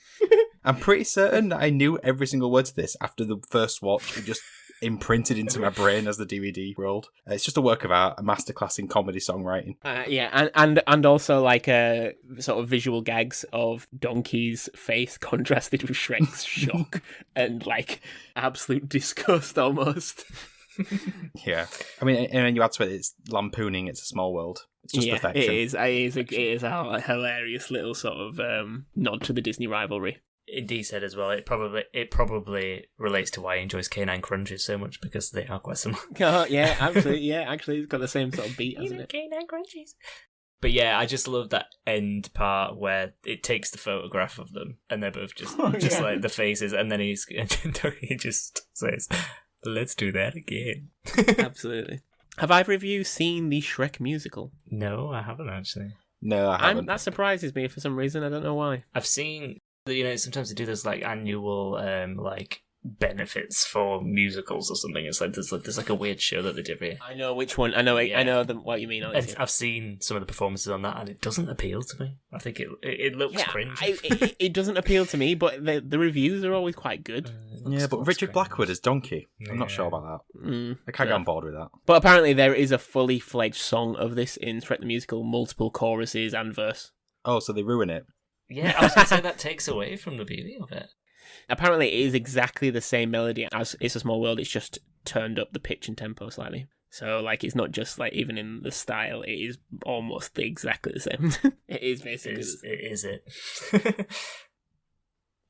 I'm pretty certain that I knew every single word to this after the first watch. It just imprinted into my brain as the DVD rolled. It's just a work of art, a masterclass in comedy songwriting. And also like sort of visual gags of Donkey's face contrasted with Shrek's shock and like absolute disgust almost. Yeah, I mean, and you add to it, it's lampooning It's a Small World. It's just perfection. It is a hilarious little sort of nod to the Disney rivalry. Dee said as well, it probably relates to why he enjoys Canine Crunches so much, because they are quite similar. Oh, yeah, absolutely. Yeah, actually, it's got the same sort of beat, hasn't it? Canine Crunches. But yeah, I just love that end part where it takes the photograph of them and they're both just like the faces, and then he just says, "Let's do that again." Absolutely. Have either of you seen the Shrek musical? No, I haven't actually. No, I haven't. That surprises me for some reason. I don't know why. I've seen, sometimes they do this like annual benefits for musicals or something. It's like there's like a weird show that they do every year. I know which one. I know what you mean. I've seen some of the performances on that, and it doesn't appeal to me. I think it looks cringe. It doesn't appeal to me, but the reviews are always quite good. But Richard Blackwood as Donkey. I'm not sure about that. I can't get on board with that. But apparently there is a fully fledged song of this in Shrek the Musical, multiple choruses and verse. Oh, so they ruin it. Yeah, I was going to say that takes away from the beauty of it. Apparently it is exactly the same melody as It's a Small World, it's just turned up the pitch and tempo slightly. So, like, it's not just, like, even in the style, it is almost exactly the same. It is basically the same. It is it.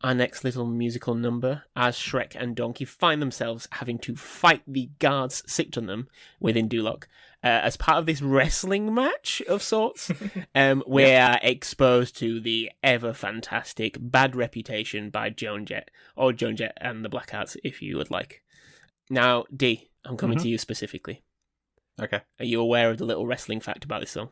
Our next little musical number, as Shrek and Donkey find themselves having to fight the guards sicked on them within Duloc, as part of this wrestling match of sorts, we're exposed to the ever fantastic Bad Reputation by Joan Jett, or Joan Jett and the Blackhearts, if you would like. Now, D, I'm coming to you specifically. Okay. Are you aware of the little wrestling fact about this song?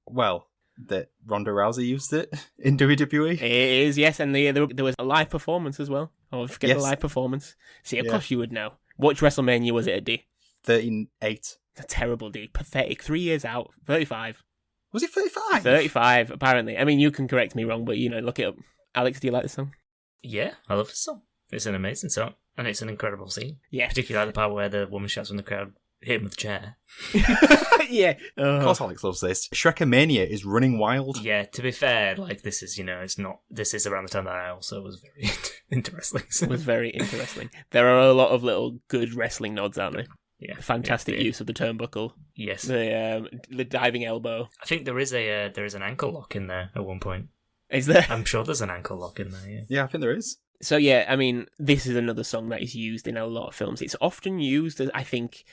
Well, that Ronda Rousey used it in WWE. It is, yes, and there was a live performance as well. Oh, forget the live performance. See, of course you would know. Which WrestleMania was it at, D? 38. A terrible D. Pathetic. 3 years out. 35. Was it 35? 35, apparently. I mean, you can correct me wrong, but, look it up. Alex, do you like this song? Yeah, I love this song. It's an amazing song, and it's an incredible scene. Yeah. Particularly the part where the woman shouts from the crowd, hit him with a chair. Yeah. Of course Alex loves this. Shrekamania is running wild. Yeah, to be fair, like, this is, this is around the time that I also was very into wrestling. So. Was very into wrestling. There are a lot of little good wrestling nods, aren't there? Yeah. Fantastic use of the turnbuckle. Yes. The diving elbow. I think there is an ankle lock in there at one point. Is there? I'm sure there's an ankle lock in there, yeah. Yeah, I think there is. So, yeah, I mean, this is another song that is used in a lot of films. It's often used, as I think,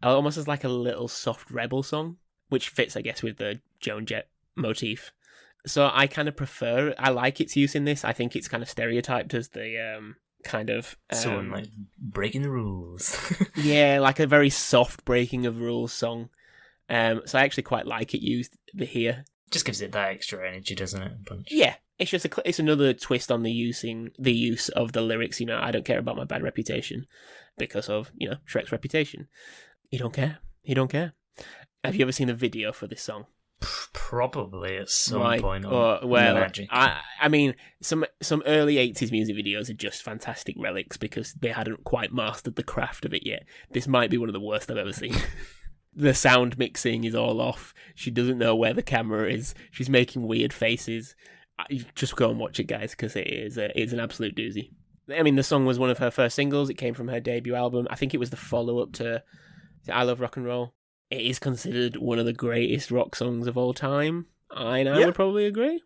almost as like a little soft rebel song, which fits, I guess, with the Joan Jett motif. So I kind of prefer it. I like its use in this. I think it's kind of stereotyped as the kind of... someone, like, breaking the rules. Yeah, like a very soft breaking of rules song. So I actually quite like it used here. Just gives it that extra energy, doesn't it? Punch. Yeah, it's just it's another twist on the use of the lyrics. I don't care about my bad reputation because of Shrek's reputation. You don't care. He don't care. Have you ever seen the video for this song? Probably at some point. I mean, some early 80s music videos are just fantastic relics because they hadn't quite mastered the craft of it yet. This might be one of the worst I've ever seen. The sound mixing is all off. She doesn't know where the camera is. She's making weird faces. Just go and watch it, guys, because it's an absolute doozy. I mean, the song was one of her first singles. It came from her debut album. I think it was the follow-up to I Love Rock and Roll. It is considered one of the greatest rock songs of all time. I would probably agree.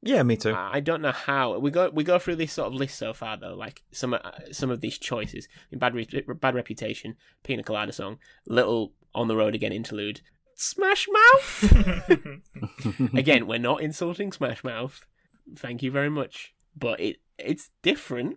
Yeah, me too. I don't know how we go through this sort of list so far though. Like some of these choices: Bad Reputation, Pina Colada Song, Little On the Road Again interlude, Smash Mouth. Again, we're not insulting Smash Mouth. Thank you very much, but it's different.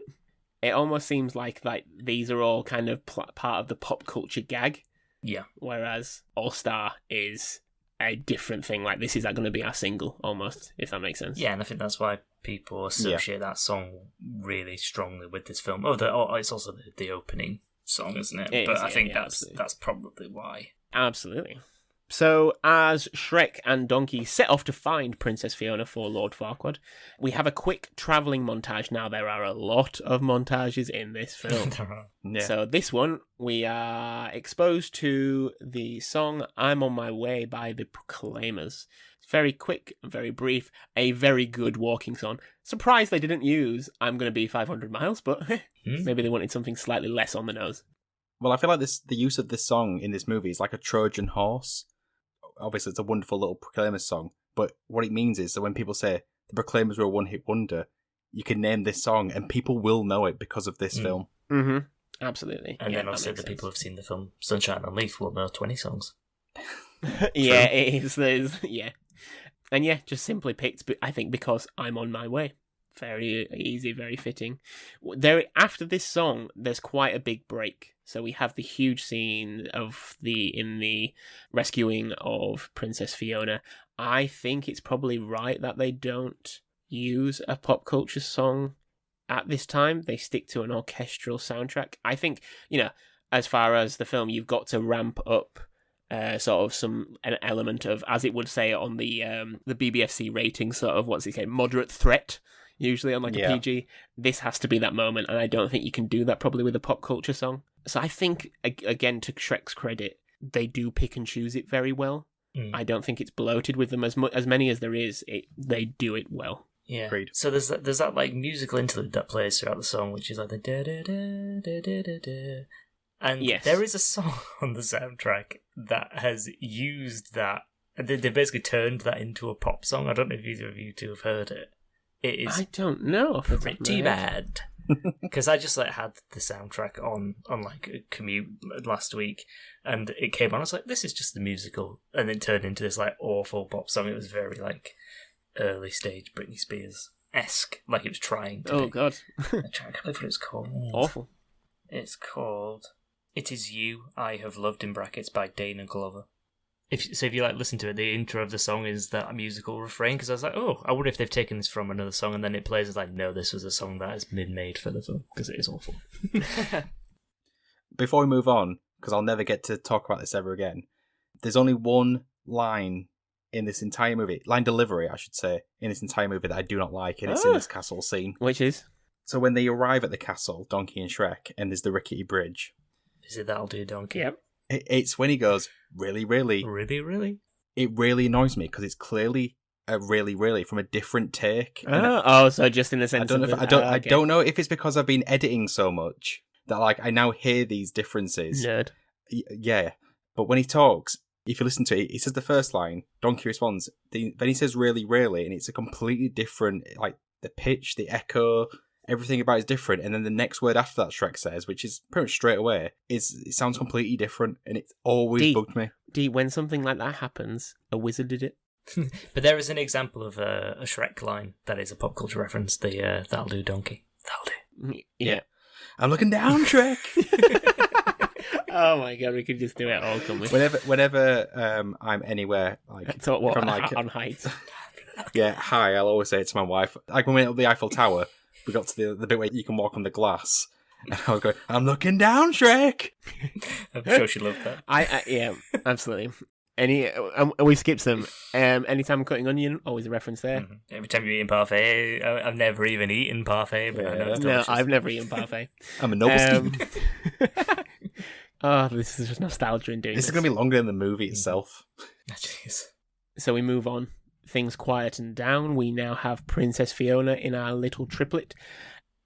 It almost seems like these are all kind of part of the pop culture gag. Yeah. Whereas All Star is a different thing. Like, this is going to be our single, almost, if that makes sense. Yeah, and I think that's why people associate that song really strongly with this film. It's also the opening song, isn't it? I think that's probably why. Absolutely. So, as Shrek and Donkey set off to find Princess Fiona for Lord Farquaad, we have a quick travelling montage. Now, there are a lot of montages in this film. Yeah. So, this one, we are exposed to the song I'm On My Way by the Proclaimers. It's very quick, very brief, a very good walking song. Surprised they didn't use I'm Gonna Be 500 Miles, but maybe they wanted something slightly less on the nose. Well, I feel like the use of this song in this movie is like a Trojan horse. Obviously, it's a wonderful little Proclaimers song, but what it means is that when people say the Proclaimers were a one-hit wonder, you can name this song and people will know it because of this film. Mm-hmm. Absolutely. And then also the people who've seen the film Sunshine on Leaf will know 20 songs. Yeah, it is. Yeah. And yeah, just simply picked, I think, because I'm on my way. Very easy, very fitting. After this song, there's quite a big break. So we have the huge scene in the rescuing of Princess Fiona. I think it's probably right that they don't use a pop culture song at this time. They stick to an orchestral soundtrack. I think, as far as the film, you've got to ramp up sort of an element of, as it would say on the BBFC rating, sort of moderate threat. Usually on like a PG, this has to be that moment, and I don't think you can do that probably with a pop culture song. So I think, again, to Shrek's credit, they do pick and choose it very well. I don't think it's bloated with them as many as there is. They do it well. Yeah. Agreed. So there's that like musical interlude that plays throughout the song, which is like the da da da da da da da. And there is a song on the soundtrack that has used that. They basically turned that into a pop song. I don't know if either of you two have heard it. It is. I don't know. Pretty bad. Because I just had the soundtrack on like a commute last week, and it came on. I was like, "This is just the musical," and then turned into this like awful pop song. It was very like early stage Britney Spears-esque, like it was trying to. Oh be. God! I can't believe what it's called. Awful. It's called "It Is You I Have Loved" in brackets by Dana Glover. If you listen to it, the intro of the song is that musical refrain, because I was like, oh, I wonder if they've taken this from another song, and then it plays as like, no, this was a song that has been made for the film, because it is awful. Before we move on, because I'll never get to talk about this ever again, there's only one line in this entire movie, line delivery, I should say, in this entire movie that I do not like, and it's in this castle scene. Which is? So when they arrive at the castle, Donkey and Shrek, and there's the rickety bridge. Is it That'll Do, Donkey? Yep. It's when he goes, really, really? Really, really? It really annoys me, because it's clearly a really, really from a different take. So just in the sense I don't know if it's because I've been editing so much that I now hear these differences. Nerd. Yeah. But when he talks, if you listen to it, he says the first line, Donkey responds, then he says really, really, and it's a completely different, like the pitch, the echo, everything about it is different, and then the next word after that Shrek says, which is pretty much straight away, it sounds completely different, and it's always bugged me. When something like that happens, a wizard did it. But there is an example of a Shrek line that is a pop culture reference, the That'll Do, Donkey. That'll do. Yeah. I'm looking down, Shrek! Oh my God, we could just do it all, can we? Whenever I'm anywhere, on heights. Yeah, hi, I'll always say it to my wife. Like when we went up the Eiffel Tower, we got to the bit where you can walk on the glass. And I was going, I'm looking down, Shrek! I'm sure she loved that. Yeah, absolutely. We skipped them. Anytime I'm cutting onion, always a reference there. Mm-hmm. Every time you're eating parfait, I've never even eaten parfait, but I know it's delicious. No, I've never eaten parfait. I'm a noble student. Oh, this is just nostalgia in doing this. This is going to be longer than the movie itself. Jeez. So we move on. Things quieten down. We now have Princess Fiona in our little triplet.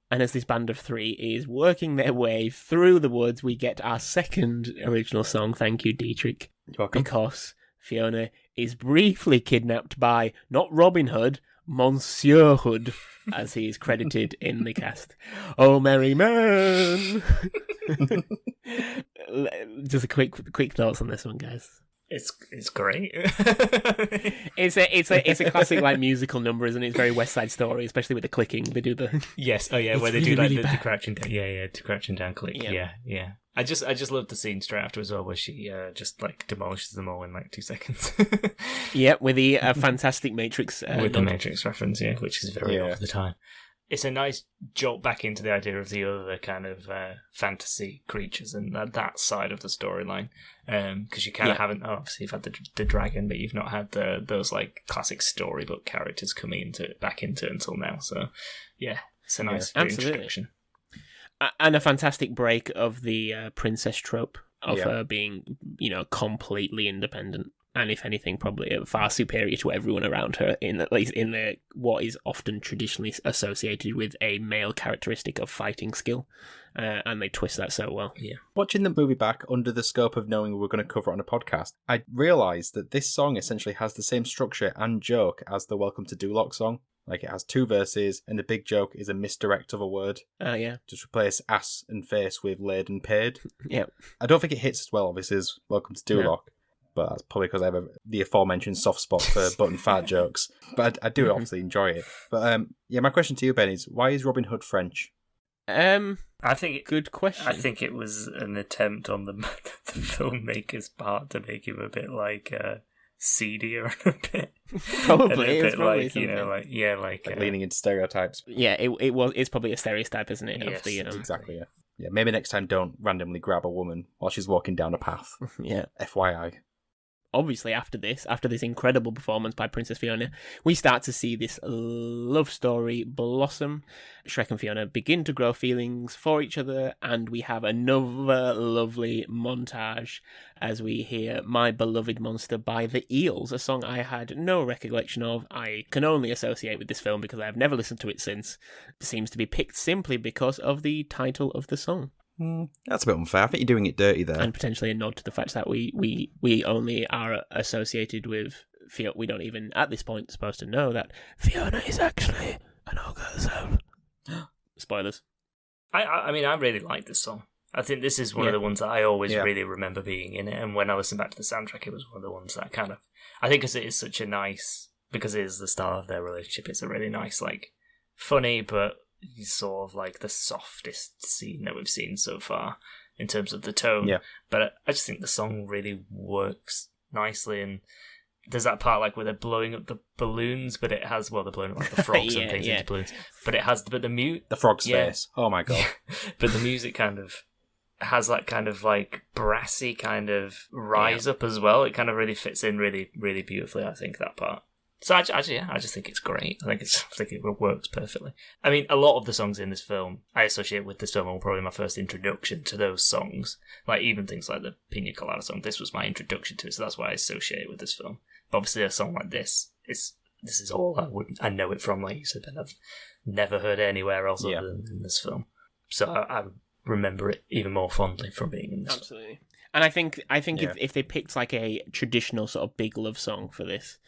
And as this band of three is working their way through the woods, we get our second original song, Thank You, Dietrich. You're welcome. Because Fiona is briefly kidnapped by, not Robin Hood, Monsieur Hood, as he is credited in the cast. Oh, merry man! Just a quick thoughts on this one, guys. It's great. It's a classic like musical number, isn't it? It's very West Side Story, especially with the clicking. They do the yes, where they really, do like really the crouching down, the crouching down click. Yeah. Yeah. I just love the scene straight after as well, where she just like demolishes them all in like 2 seconds. Yeah, with the fantastic Matrix with the Matrix reference, which is very over the time. It's a nice jolt back into the idea of the other kind of fantasy creatures and that side of the storyline. Because you kind of haven't, obviously you've had the dragon, but you've not had those like classic storybook characters coming back into it until now. So yeah, it's a nice reintroduction. And a fantastic break of the princess trope of her being, completely independent. And if anything, probably far superior to everyone around her, at least in what is often traditionally associated with a male characteristic of fighting skill. And they twist that so well. Yeah. Watching the movie back under the scope of knowing we were going to cover it on a podcast, I realised that this song essentially has the same structure and joke as the Welcome to Duloc song. Like, it has 2 verses, and the big joke is a misdirect of a word. Yeah. Just replace ass and face with laid and paid. Yeah. I don't think it hits as well, obviously, as Welcome to Duloc. No. but that's probably because I have the aforementioned soft spot for button fart jokes. But I do obviously enjoy it. But my question to you, Ben, is why is Robin Hood French? I think good question. I think it was an attempt on the filmmaker's part to make him a bit like seedier and a bit Probably, and it's probably like something. like Leaning into stereotypes. Yeah, it's probably a stereotype, isn't it? Yes, Of the, Exactly, yeah. Yeah, maybe next time don't randomly grab a woman while she's walking down a path. Yeah. FYI. Obviously, after this incredible performance by Princess Fiona, we start to see this love story blossom. Shrek and Fiona begin to grow feelings for each other, and we have another lovely montage as we hear My Beloved Monster by the Eels, a song I had no recollection of. I can only associate with this film because I have never listened to it since. It seems to be picked simply because of the title of the song. That's a bit unfair. I think you're doing it dirty there. And potentially a nod to the fact that we only are associated with Fiona. We don't even, at this point, supposed to know that Fiona is actually an ogre herself. Spoilers. I mean, I really like this song. I think this is one of the ones that I always really remember being in it, and when I listen back to the soundtrack, it was one of the ones that I think because it is such a nice, because it is the start of their relationship, it's a really nice, like, funny, but sort of like the softest scene that we've seen so far in terms of the tone. Yeah. But I just think the song really works nicely, and there's that part like where they're blowing up the balloons, but it has they're blowing up like the frogs and things into balloons. But it has the frog's face. Oh my god. But the music kind of has that kind of like brassy kind of rise up as well. It kind of really fits in really, really beautifully, I think, that part. So I just think it's great. I think it works perfectly. I mean, a lot of the songs in this film I associate with this film, and were probably my first introduction to those songs. Like even things like the Pina Colada Song. This was my introduction to it, so that's why I associate it with this film. But obviously, a song like this is all I know it from. Like you said, and I've never heard it anywhere else other than in this film. So I remember it even more fondly from being in this. Absolutely. And I think if they picked like a traditional sort of big love song for this,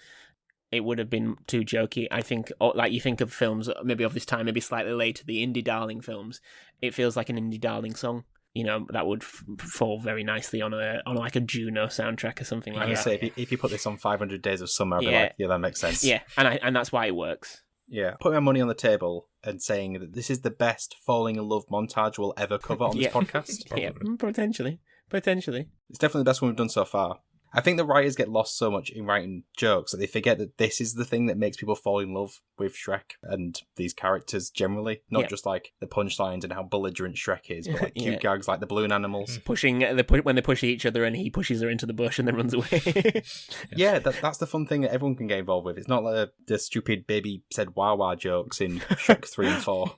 it would have been too jokey. I think, like you think of films maybe of this time, maybe slightly later, the indie darling films. It feels like an indie darling song. You know, that would fall very nicely on like a Juno soundtrack or something like that. Say if you put this on 500 Days of Summer, I'd be like, yeah, that makes sense. Yeah, and that's why it works. Yeah, put my money on the table and saying that this is the best falling in love montage we'll ever cover on this podcast. Yeah, potentially. It's definitely the best one we've done so far. I think the writers get lost so much in writing jokes that they forget that this is the thing that makes people fall in love with Shrek and these characters generally, not just like the punchlines and how belligerent Shrek is, but like cute gags like the balloon animals. When they push each other and he pushes her into the bush and then runs away. Yeah, that's the fun thing that everyone can get involved with. It's not like the stupid baby said wah wah jokes in Shrek 3 and 4.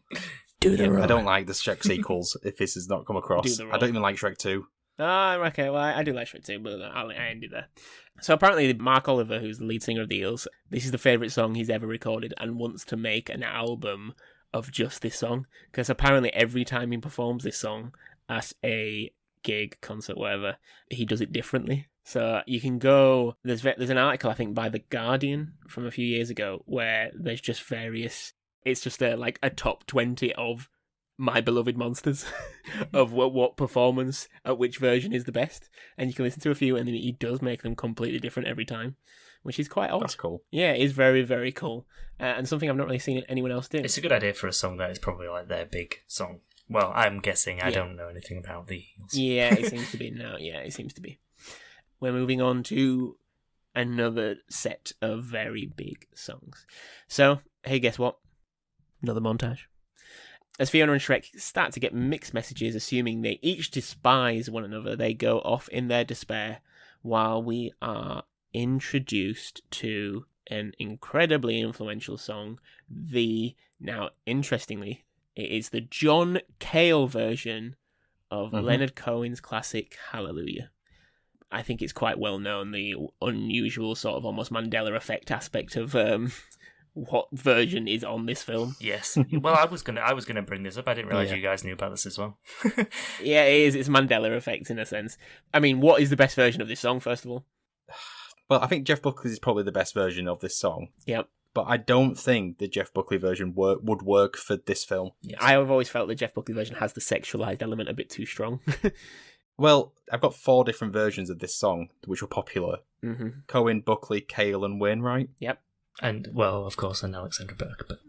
I don't like the Shrek sequels if this has not come across. I don't even like Shrek 2. Oh, okay. Well, I do like Shrek too, but I ended there. So apparently Mark Oliver, who's the lead singer of the Eels, this is the favourite song he's ever recorded and wants to make an album of just this song. Because apparently every time he performs this song at a gig, concert, whatever, he does it differently. So you can go... There's an article, I think, by The Guardian from a few years ago where there's just various... It's just a top 20 of My Beloved Monsters of what performance at which version is the best, and you can listen to a few and then he does make them completely different every time, which is quite odd. That's cool. Yeah, it is very, very cool, and something I've not really seen anyone else do. It's a good idea for a song that is probably like their big song. Well, I'm guessing. I don't know anything about the Eels. Yeah, it seems to be now. Yeah, it seems to be. We're moving on to another set of very big songs. So, hey, guess what? Another montage. As Fiona and Shrek start to get mixed messages, assuming they each despise one another, they go off in their despair while we are introduced to an incredibly influential song. Now, interestingly, it is the John Cale version of Leonard Cohen's classic Hallelujah. I think it's quite well known, the unusual sort of almost Mandela effect aspect of what version is on this film. Yes. Well, I was gonna bring this up. I didn't realise you guys knew about this as well. Yeah, it is. It's Mandela effect in a sense. I mean, what is the best version of this song, first of all? Well, I think Jeff Buckley's is probably the best version of this song. Yep. But I don't think the Jeff Buckley version would work for this film. Yes. I have always felt the Jeff Buckley version has the sexualised element a bit too strong. Well, I've got 4 different versions of this song, which were popular. Mm-hmm. Cohen, Buckley, Cale, and Wainwright. Yep. And, well, of course, and Alexandra Burke. But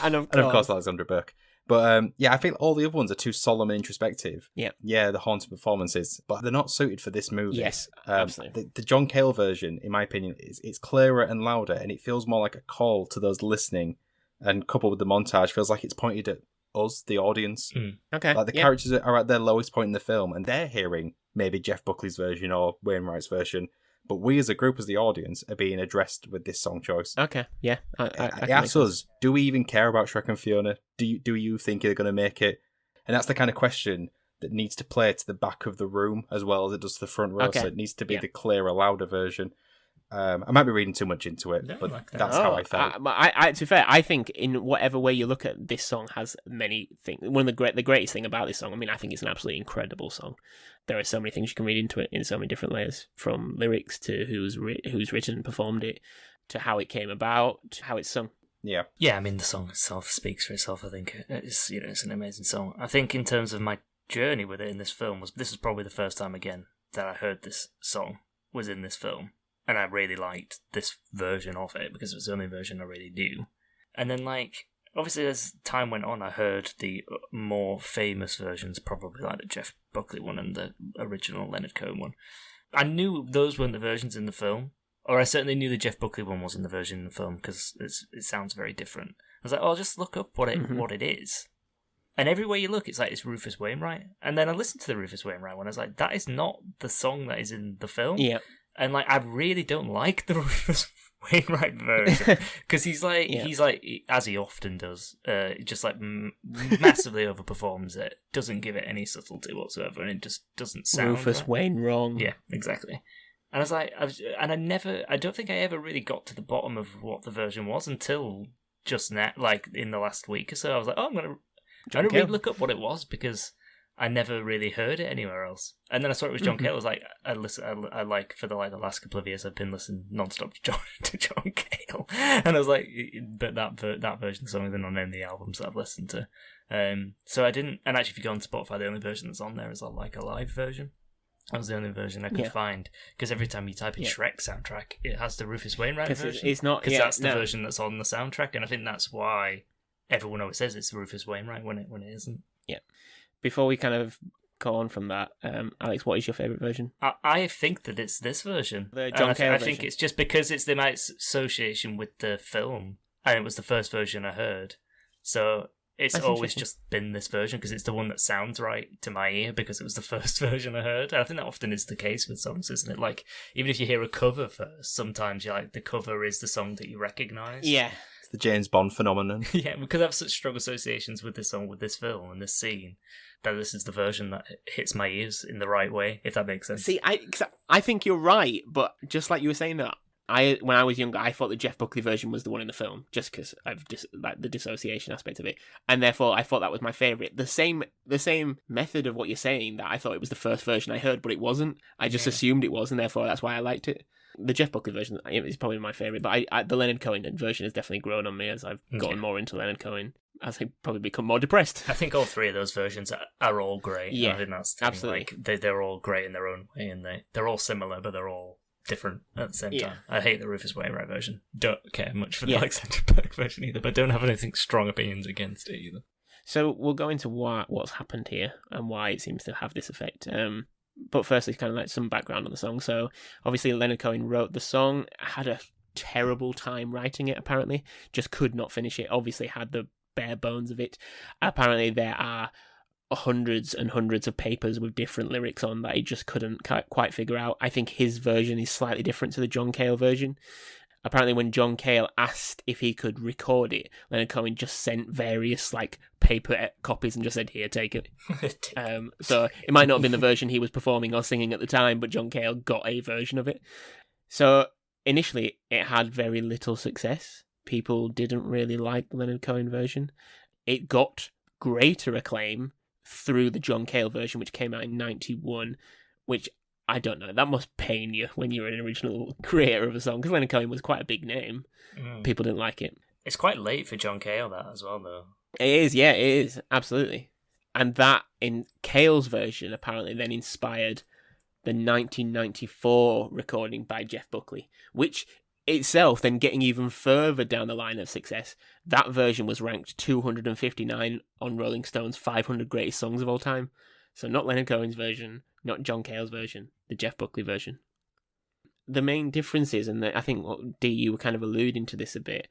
And of course, Alexandra Burke. But I think all the other ones are too solemn and introspective. Yeah. Yeah, the haunting performances, but they're not suited for this movie. Yes, absolutely. The John Cale version, in my opinion, it's clearer and louder, and it feels more like a call to those listening, and coupled with the montage, feels like it's pointed at us, the audience. Okay. Like the characters are at their lowest point in the film, and they're hearing maybe Jeff Buckley's version or Wainwright's version, but we as a group, as the audience, are being addressed with this song choice. Okay, yeah. I It asks us, do we even care about Shrek and Fiona? Do you think they're going to make it? And that's the kind of question that needs to play to the back of the room as well as it does to the front row. Okay. So it needs to be the clearer, louder version. I might be reading too much into it, but that's how I felt. To be fair, I think in whatever way you look at this song has many things. One of the greatest thing about this song, I mean, I think it's an absolutely incredible song. There are so many things you can read into it in so many different layers, from lyrics to who's written and performed it, to how it came about, to how it's sung. Yeah. Yeah, I mean, the song itself speaks for itself, I think. It's an amazing song. I think in terms of my journey with it in this film, this was probably the first time, again, that I heard this song was in this film. And I really liked this version of it because it was the only version I really knew. And then, obviously as time went on, I heard the more famous versions, probably like the Jeff Buckley one and the original Leonard Cohen one. I knew those weren't the versions in the film, or I certainly knew the Jeff Buckley one wasn't the version in the film because it sounds very different. I was like, I'll just look up what it is. And everywhere you look, it's Rufus Wainwright. And then I listened to the Rufus Wainwright one. I was like, that is not the song that is in the film. Yeah. And I really don't like the Rufus Wainwright version because he's like, as he often does, just massively overperforms it. Doesn't give it any subtlety whatsoever, and it just doesn't sound. Rufus right. Wain wrong. Yeah, exactly. And I don't think I ever really got to the bottom of what the version was until just now, in the last week or so. I was like, I'm gonna really look up what it was because I never really heard it anywhere else. And then I saw it was John Cale. I was like, I for the last couple of years I've been listening non-stop to John Cale. And I was like, but that version of the song isn't on any of the albums that I've listened to. So I didn't, and actually if you go on Spotify, the only version that's on there is a live version. That was the only version I could find. Because every time you type in Shrek soundtrack, it has the Rufus Wainwright version. It's not, because that's the version that's on the soundtrack, and I think that's why everyone always says it's Rufus Wainwright when it isn't. Yeah. Before we kind of go on from that, Alex, what is your favourite version? I think that it's this version. The John Cale version. I think it's just because it's my association with the film, and it was the first version I heard. So it's always just been this version because it's the one that sounds right to my ear because it was the first version I heard. And I think that often is the case with songs, isn't it? Even if you hear a cover first, sometimes the cover is the song that you recognise. Yeah. The James Bond phenomenon. Yeah, because I have such strong associations with this song, with this film and this scene, that this is the version that hits my ears in the right way, if that makes sense. See, I think you're right, but just like you were saying that, when I was younger, I thought the Jeff Buckley version was the one in the film, just because of the dissociation aspect of it, and therefore I thought that was my favourite. The same method of what you're saying, that I thought it was the first version I heard, but it wasn't. I just assumed it was, and therefore that's why I liked it. The Jeff Buckley version is probably my favourite, but the Leonard Cohen version has definitely grown on me as I've gotten more into Leonard Cohen, as I probably become more depressed. I think all three of those versions are all great. Yeah, I think that's the absolutely. Thing. They're all great in their own way, and they're all similar, but they're all different at the same time. I hate the Rufus Wainwright version. Don't care much for the Alexandra Burke version either, but don't have anything strong opinions against it either. So we'll go into what's happened here and why it seems to have this effect. But firstly, kind of some background on the song. So obviously Leonard Cohen wrote the song, had a terrible time writing it, apparently. Just could not finish it. Obviously had the bare bones of it. Apparently there are hundreds and hundreds of papers with different lyrics on that he just couldn't quite figure out. I think his version is slightly different to the John Cale version. Apparently when John Cale asked if he could record it, Leonard Cohen just sent various paper copies and just said, here, take it. So it might not have been the version he was performing or singing at the time, but John Cale got a version of it. So initially it had very little success. People didn't really like the Leonard Cohen version. It got greater acclaim through the John Cale version, which came out in 1991, which I don't know, that must pain you when you're an original creator of a song, because Leonard Cohen was quite a big name. People didn't like it. It's quite late for John Cale, that, as well, though. It is, yeah, it is, absolutely. And that, in Cale's version, apparently then inspired the 1994 recording by Jeff Buckley, which itself, then getting even further down the line of success, that version was ranked 259 on Rolling Stone's 500 Greatest Songs of All Time. So not Leonard Cohen's version, not John Cale's version, the Jeff Buckley version. The main difference is, and I think, D, you were kind of alluding to this a bit,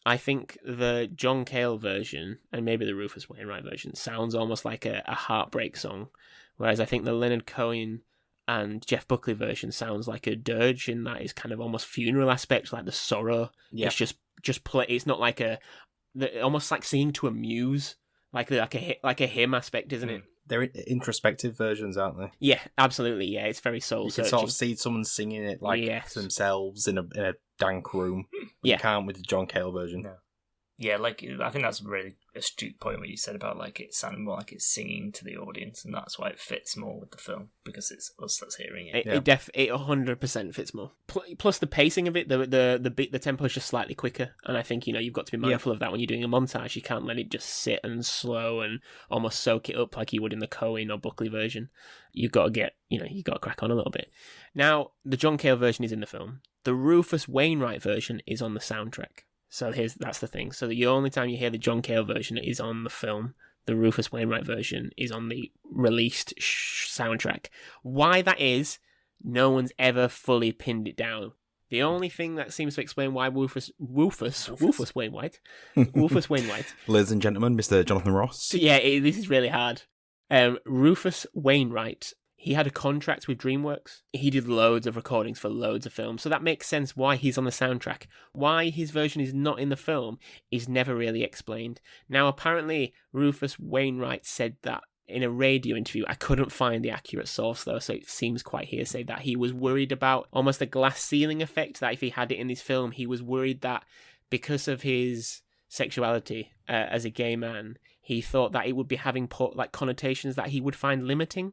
I think the John Cale version, and maybe the Rufus Wainwright version, sounds almost like a heartbreak song, whereas I think the Leonard Cohen and Jeff Buckley version sounds like a dirge, in that it's kind of almost funeral aspect, like the sorrow. Yep. It's just play. It's not like almost like singing to a muse, like a hymn aspect, isn't it? They're introspective versions, aren't they? Yeah, absolutely. Yeah, it's very soul You searching. can sort of see someone singing it to themselves in a dank room. You can't with the John Cale version. No. Yeah, like, I think that's a really astute point what you said about, like, it sounding more like it's singing to the audience, and that's why it fits more with the film, because it's us that's hearing it. It 100% fits more. Plus the pacing of it, the tempo is just slightly quicker, and I think, you've got to be mindful of that when you're doing a montage. You can't let it just sit and slow and almost soak it up like you would in the Cohen or Buckley version. You've got to get, you've got to crack on a little bit. Now, the John Cale version is in the film. The Rufus Wainwright version is on the soundtrack. So that's the thing. So the only time you hear the John Cale version is on the film. The Rufus Wainwright version is on the released soundtrack. Why that is, no one's ever fully pinned it down. The only thing that seems to explain why Rufus Wainwright, Ladies and gentlemen, Mr. Jonathan Ross. Yeah, this is really hard. Rufus Wainwright, he had a contract with DreamWorks. He did loads of recordings for loads of films, so that makes sense why he's on the soundtrack. Why his version is not in the film is never really explained. Now, apparently, Rufus Wainwright said that in a radio interview. I couldn't find the accurate source, though, so it seems quite hearsay, that he was worried about almost a glass ceiling effect, that if he had it in his film, he was worried that because of his sexuality as a gay man, he thought that it would be having connotations that he would find limiting.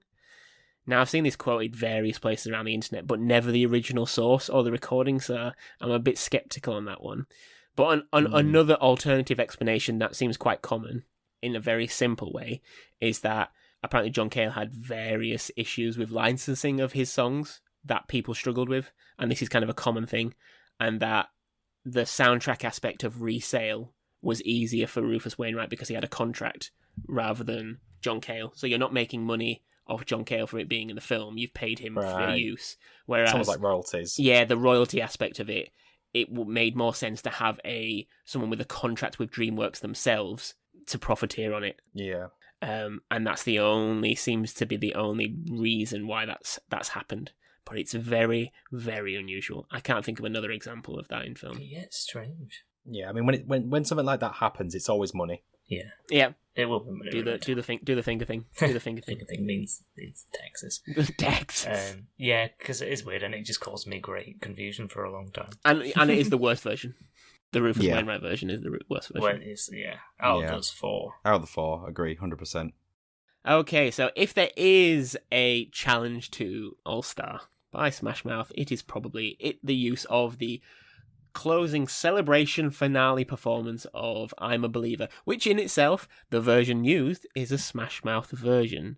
Now, I've seen this quoted various places around the internet, but never the original source or the recording, so I'm a bit sceptical on that one. But another alternative explanation that seems quite common, in a very simple way, is that apparently John Cale had various issues with licensing of his songs that people struggled with, and this is kind of a common thing, and that the soundtrack aspect of resale was easier for Rufus Wainwright because he had a contract rather than John Cale. So you're not making money off John Cale for it being in the film. You've paid him for use. Whereas, sounds like royalties. Yeah, the royalty aspect of it made more sense to have someone with a contract with DreamWorks themselves to profiteer on it. Yeah. And that's seems to be the only reason why that's happened. But it's very, very unusual. I can't think of another example of that in film. Yeah, it's strange. Yeah, I mean, when something like that happens, it's always money. Yeah. Yeah. It will be money. Do the finger thing. Do the finger thing. Finger thing means taxes. Taxes. Yeah, because it is weird, and it just caused me great confusion for a long time. And it is the worst version. The Rufus Wainwright version is the worst version. Well, it is, out of those four. Out of the four, agree, 100%. Okay, so if there is a challenge to All-Star by Smash Mouth, it is probably the use of the closing celebration finale performance of I'm a Believer, which in itself, the version used, is a Smash Mouth version.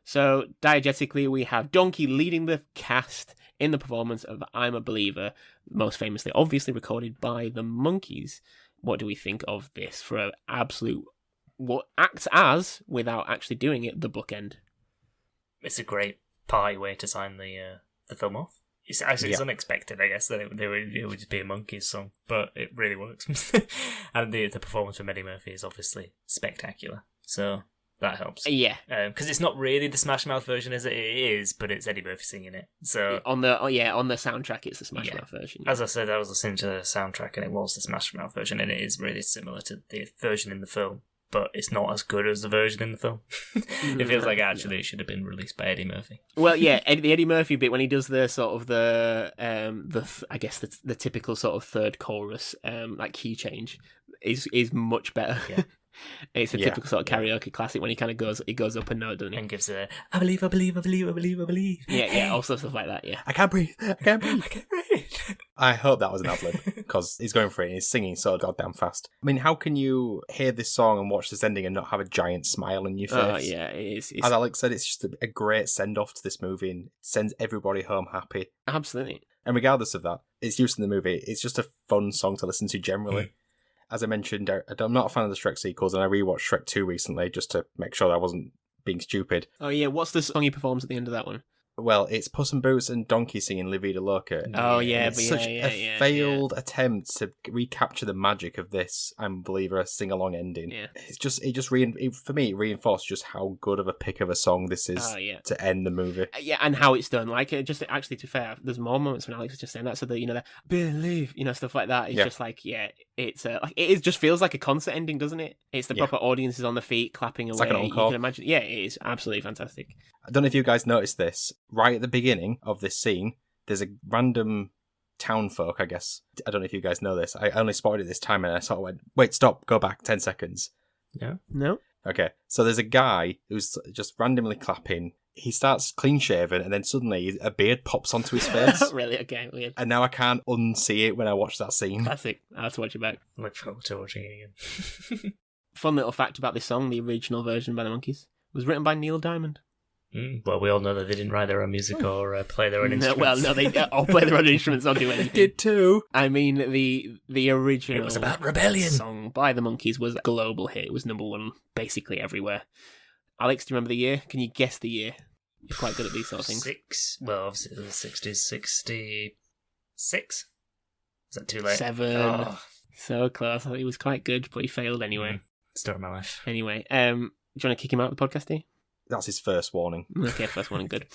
So, diegetically, we have Donkey leading the cast in the performance of I'm a Believer, most famously, obviously recorded by the Monkees. What do we think of this for an absolute, what acts as, without actually doing it, the bookend? It's a great pie way to sign the film off. It's unexpected, I guess, that it would just be a Monkees song, but it really works. And the performance from Eddie Murphy is obviously spectacular, so that helps. Yeah, because it's not really the Smash Mouth version, is it? It is, but it's Eddie Murphy singing it. So on the soundtrack, it's the Smash Mouth version. As I said, I was listening to the soundtrack, and it was the Smash Mouth version, and it is really similar to the version in the film. But it's not as good as the version in the film. It feels like it should have been released by Eddie Murphy. Well, yeah, the Eddie Murphy bit when he does the sort of the typical sort of third chorus, like key change, is much better. Yeah. It's a typical sort of karaoke classic when he kind of goes up and down, doesn't he? And gives I believe, I believe, I believe, I believe, I believe. Yeah, all stuff like that. Yeah. I can't breathe. I can't breathe. I can't breathe. I hope that was an ad-lib. because he's going for it and he's singing so goddamn fast. I mean, how can you hear this song and watch this ending and not have a giant smile on your face? Oh, yeah, it is. As Alex said, it's just a great send-off to this movie and sends everybody home happy. Absolutely. And regardless of that, it's used in the movie. It's just a fun song to listen to generally. As I mentioned, I'm not a fan of the Shrek sequels, and I rewatched Shrek 2 recently just to make sure that I wasn't being stupid. Oh, yeah, what's the song he performs at the end of that one? Well, it's Puss in Boots and Donkey singing La Vida Loca. Oh, yeah, it's but such a failed attempt to recapture the magic of this I'm a Believer sing-along ending. Yeah. For me, it reinforced just how good of a pick of a song this is to end the movie. Yeah, and how it's done. Like, just actually, to be fair, there's more moments when Alex is just saying that, so that, that believe, stuff like that. It's just like, it's like it just feels like a concert ending, doesn't it? It's the proper audiences on the feet clapping away. It's like an encore. You can imagine. Yeah, it is absolutely fantastic. I don't know if you guys noticed this. Right at the beginning of this scene, there's a random town folk, I guess. I don't know if you guys know this. I only spotted it this time and I sort of went, wait, stop, go back 10 seconds. No? Okay, so there's a guy who's just randomly clapping. He starts clean shaven and then suddenly a beard pops onto his face. Really? Okay, weird. And now I can't unsee it when I watch that scene. Classic. I'll have to watch it back. Look forward to watching it again. Fun little fact about this song, the original version by the Monkees, was written by Neil Diamond. Well, we all know that they didn't write their own music or play their own instruments. No, they all play their own instruments or do anything. Did too. I mean, the original It was about rebellion. Song by the Monkees was a global hit. It was number one basically everywhere. Alex, do you remember the year? Can you guess the year? You're quite good at these sort of things. Well, obviously the 60s, 66? Is that too late? 7. Oh. So close. I thought he was quite good, but he failed anyway. Story of my life. Anyway, do you want to kick him out of the podcast, Dee? That's his first warning. Okay, first warning, good.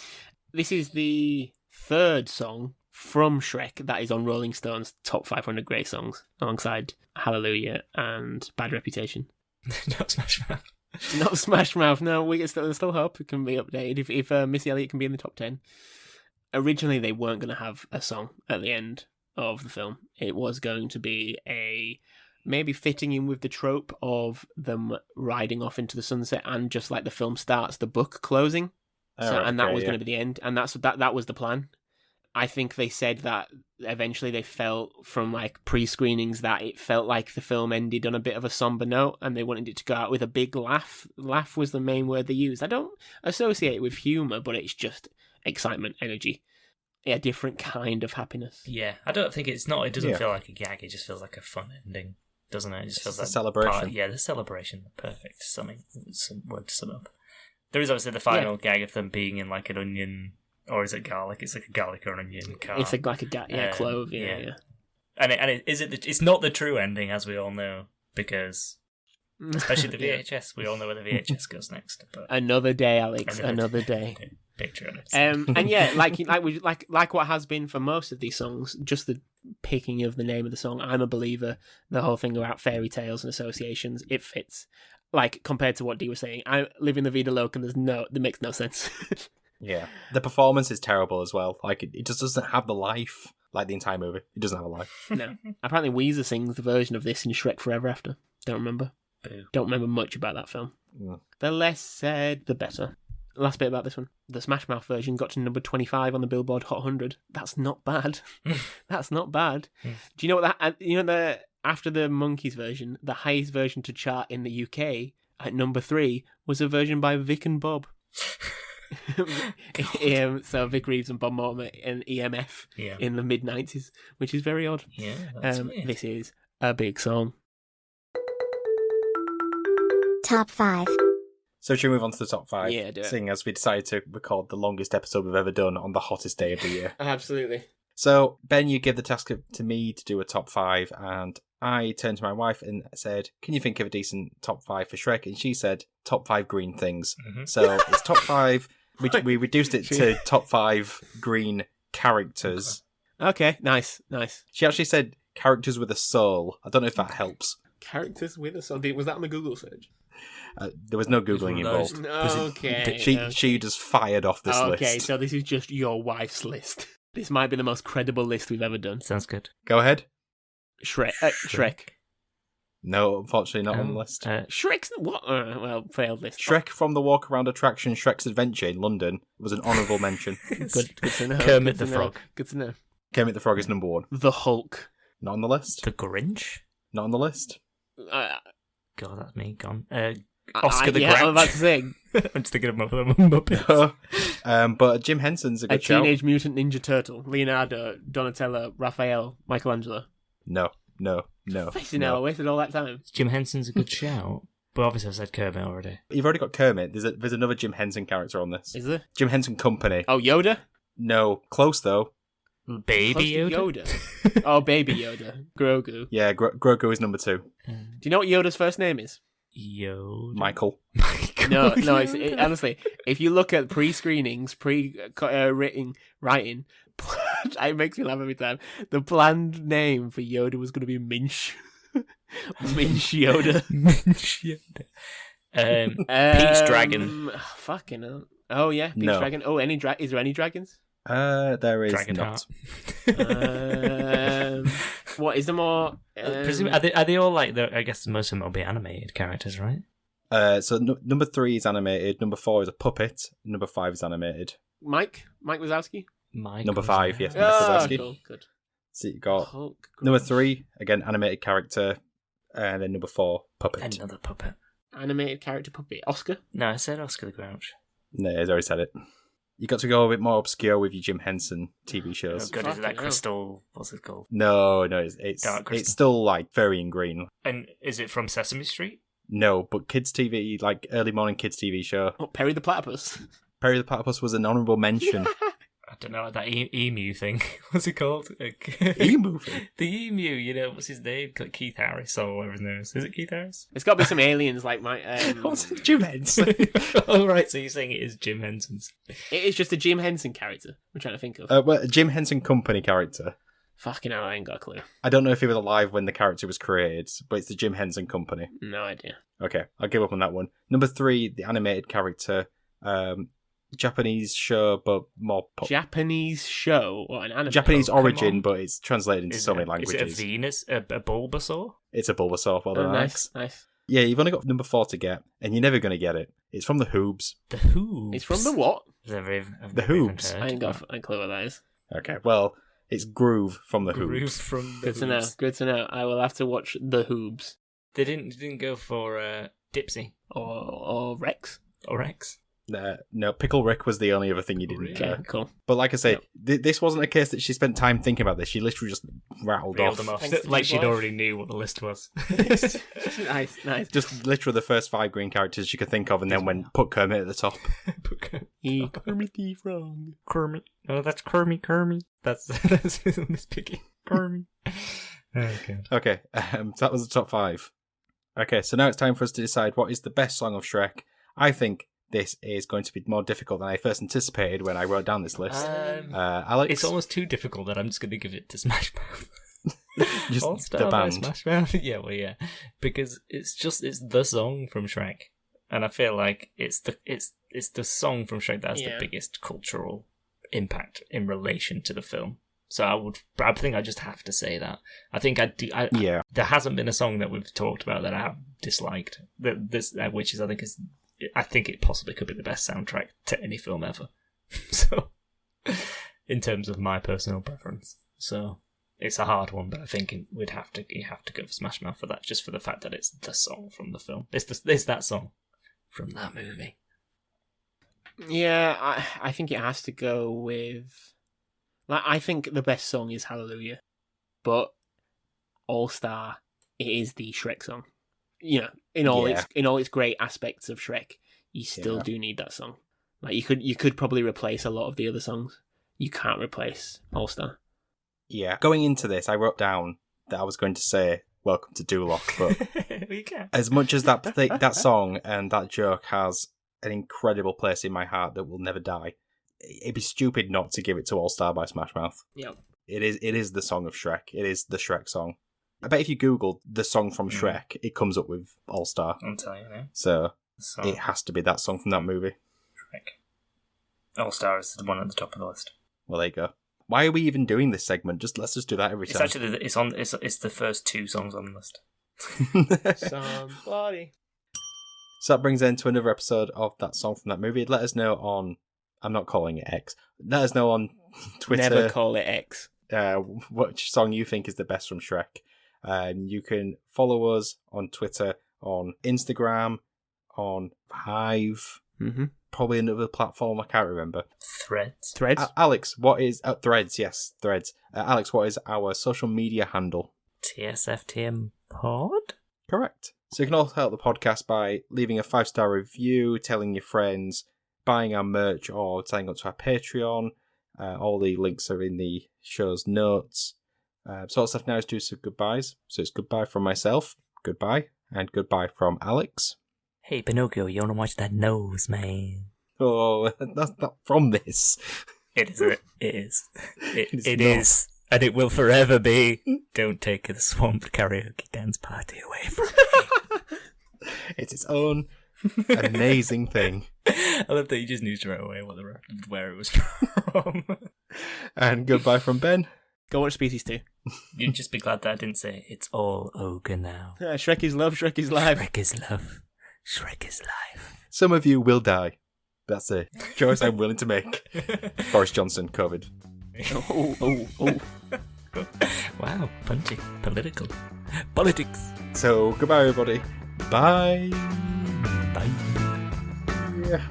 This is the third song from Shrek that is on Rolling Stone's top 500 great songs, alongside Hallelujah and Bad Reputation. Not Smash Mouth. Not Smash Mouth, no, there's still hope it can be updated if Missy Elliott can be in the top 10. Originally, they weren't going to have a song at the end of the film. It was going to be maybe fitting in with the trope of them riding off into the sunset and just like the film starts, the book closing. And that was going to be the end. And that was the plan. I think they said that eventually they felt from like pre-screenings that it felt like the film ended on a bit of a somber note and they wanted it to go out with a big laugh. Laugh was the main word they used. I don't associate it with humour, but it's just excitement, energy. A different kind of happiness. Yeah, I don't think it doesn't feel like a gag, it just feels like a fun ending. Doesn't it? It just feels like a celebration. The celebration. Perfect. Word to sum up. There is obviously the final gag of them being in like an onion, or is it garlic? It's like a garlic or an onion car. It's like a clove. Yeah. And it's not the true ending, as we all know, because especially the VHS, we all know where the VHS goes next. But another day, Alex. Another day. Picture of it. And yeah, like what has been for most of these songs, just the picking of the name of the song, I'm a Believer, the whole thing about fairy tales and associations, it fits. Like, compared to what Dee was saying, I live in the Vida Loca and that makes no sense. Yeah. The performance is terrible as well. Like, it just doesn't have the life, like the entire movie. It doesn't have a life. No. Apparently Weezer sings the version of this in Shrek Forever After. Don't remember. Boo. Don't remember much about that film. Mm. The less said, the better. Last bit about this one. The Smash Mouth version got to number 25 on the Billboard Hot 100. That's not bad. That's not bad. Do you know what after the Monkees version, the highest version to chart in the UK at number 3 was a version by Vic and Bob. So Vic Reeves and Bob Mortimer and EMF in the mid-90s, which is very odd. Yeah, that's weird. This is a big song. Top 5. So should we move on to the top 5? Yeah, do it. Seeing as we decided to record the longest episode we've ever done on the hottest day of the year. Absolutely. So, Ben, you gave the task to me to do a top 5, and I turned to my wife and said, can you think of a decent top 5 for Shrek? And she said, top 5 green things. Mm-hmm. So, it's top 5. We reduced it to top 5 green characters. Okay, nice. She actually said characters with a soul. I don't know if that helps. Characters with a soul? Was that on the Google search? There was no Googling involved. Okay. She just fired off this list. Okay, so this is just your wife's list. This might be the most credible list we've ever done. Sounds good. Go ahead. Shrek. No, unfortunately not on the list. Shrek's what? Failed list. Shrek from the walk around attraction Shrek's Adventure in London was an honourable mention. Good to know. Kermit the Frog. Good to know. Kermit the Frog is number 1. The Hulk. Not on the list. The Grinch? Not on the list. God, that's me gone. Oscar the Grouch. I'm about to say. I'm just thinking of Muppets. But Jim Henson's a good shout. Teenage Mutant Ninja Turtle. Leonardo, Donatello, Raphael, Michelangelo. No. Facing hell, I wasted all that time. Jim Henson's a good shout. But obviously I've said Kermit already. You've already got Kermit. There's another Jim Henson character on this. Is there? Jim Henson Company. Oh, Yoda? No. Close, though. Baby Close to Yoda? Oh, Baby Yoda. Grogu. Yeah, Grogu is number 2. Do you know what Yoda's first name is? Yoda. Michael. No, honestly, if you look at pre-screenings, writing, it makes me laugh every time. The planned name for Yoda was going to be Minch. Minch Yoda. Minch Yoda. Pete's Dragon. Fucking hell. Oh, yeah, Pete's No. Dragon. Oh, is there any dragons? There is Dragon not. What is the more? Are they all like? I guess most of them will be animated characters, right? So number 3 is animated. Number 4 is a puppet. Number 5 is animated. Mike Wazowski. Number 5, yes. Mike Oh, Wazowski. cool, good. So you got Hulk. number 3 again, animated character, and then number 4, puppet. Another puppet. Animated character puppet. Oscar. No, I said Oscar the Grouch. No, he's already said it. You got to go a bit more obscure with your Jim Henson TV Oh, shows. God, is it that Fucking hell. Crystal? What's it called? No, Dark Crystal. it's still like very in green. And is it from Sesame Street? No, but kids TV, like early morning kids TV show. Oh, Perry the Platypus. Perry the Platypus was an honourable mention. I don't know, that emu thing. What's it called? Emu. The emu, you know, what's his name? Keith Harris or whatever his name is. Is it Keith Harris? It's got to be some aliens like my. What's Jim Henson? Oh, right, so you're saying it is Jim Henson's. It is just a Jim Henson character. I'm trying to think of. Well, a Jim Henson Company character. Fucking hell, I ain't got a clue. I don't know if he was alive when the character was created, but it's the Jim Henson Company. No idea. Okay, I'll give up on that one. Number 3, the animated character. Japanese show, but more pop. Japanese show or an anime? Japanese Oh, come origin, on. but it's translated into so many languages. Is it a Venus? A Bulbasaur? It's a Bulbasaur. Well done, Oh, Alex. nice. Yeah, you've only got number 4 to get, and you're never going to get it. It's from the Hoobs. The Who? It's from the what? The Hoobs. I ain't got a clue what that is. Okay, well, it's Groove from the Groove Hoobs. from the Good to know. Who's. Good to know. I will have to watch the Hoobs They didn't go for Dipsy or Rex. or Rex. No, Pickle Rick was the only other thing you didn't Okay, get. cool. But like I say, this wasn't a case that she spent time thinking about this. She literally just rattled Reeled off. them off. Thanks to Like Deep she'd Life. already knew what the list was. Nice. Just literally the first 5 green characters she could think of, and then put Kermit at the top. Kermit the Frog. Kermit. No, that's Kermit. That's Miss Piggy. Kermit. Okay. Okay, so that was the top 5. Okay, so now it's time for us to decide what is the best song of Shrek. I think this is going to be more difficult than I first anticipated when I wrote down this list. Alex? It's almost too difficult that I'm just going to give it to Smash Mouth. Just All-Star the by band. Smash Mouth. Yeah. Because it's the song from Shrek. And I feel like it's the song from Shrek that has the biggest cultural impact in relation to the film. So I think I just have to say that. I think Yeah. there hasn't been a song that we've talked about that I have disliked. Which is I think it possibly could be the best soundtrack to any film ever. So, in terms of my personal preference, so it's a hard one, but I think you have to go for Smash Mouth for that, just for the fact that it's the song from the film. It's that song from that movie. Yeah, I think it has to go with. Like, I think the best song is Hallelujah, but All Star, it is the Shrek song. You know, in all its great aspects of Shrek, you still do need that song. Like you could probably replace a lot of the other songs. You can't replace All Star. Yeah. Going into this, I wrote down that I was going to say "Welcome to Duloc," but You can. as much as that song and that joke has an incredible place in my heart that will never die, it'd be stupid not to give it to All Star by Smash Mouth. Yep. It is the song of Shrek. It is the Shrek song. I bet if you Google the song from Shrek, it comes up with All Star. I'm telling you now. So Song it has to be that song from that movie. Shrek. All Star is the one at the top of the list. Well, there you go. Why are we even doing this segment? Let's just do that every It's time. actually it's the first 2 songs on the list. Somebody. So that brings in to another episode of that song from that movie. Let us know on, I'm not calling it X, let us know on Twitter. Never call it X. which song you think is the best from Shrek. You can follow us on Twitter, on Instagram, on Hive, probably another platform I can't remember. Threads. Alex, what is Threads? Yes, Threads. Alex, what is our social media handle? TSFTM Pod. Correct. So you can also help the podcast by leaving a 5-star review, telling your friends, buying our merch, or signing up to our Patreon. All the links are in the show's notes. So all that's left now is to do some goodbyes. So it's goodbye from myself, goodbye, and goodbye from Alex. Hey, Pinocchio, you want to watch that nose, man? Oh, that's not from this. It is. It is. It is. And it will forever be. Don't take the swamp karaoke dance party away from me. It's its own amazing thing. I love that you just knew straight away where it was from. And goodbye from Ben. Go watch Species 2. You'd just be glad that I didn't say it's all ogre now. Shrek is love, Shrek is life. Shrek is love. Shrek is life. Some of you will die. That's a choice I'm willing to make. Boris Johnson, COVID. Oh. Wow, punchy. Political. Politics. So, goodbye, everybody. Bye. Bye. Yeah.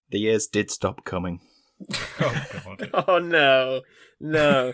The years did stop coming. Oh, God. Oh, no.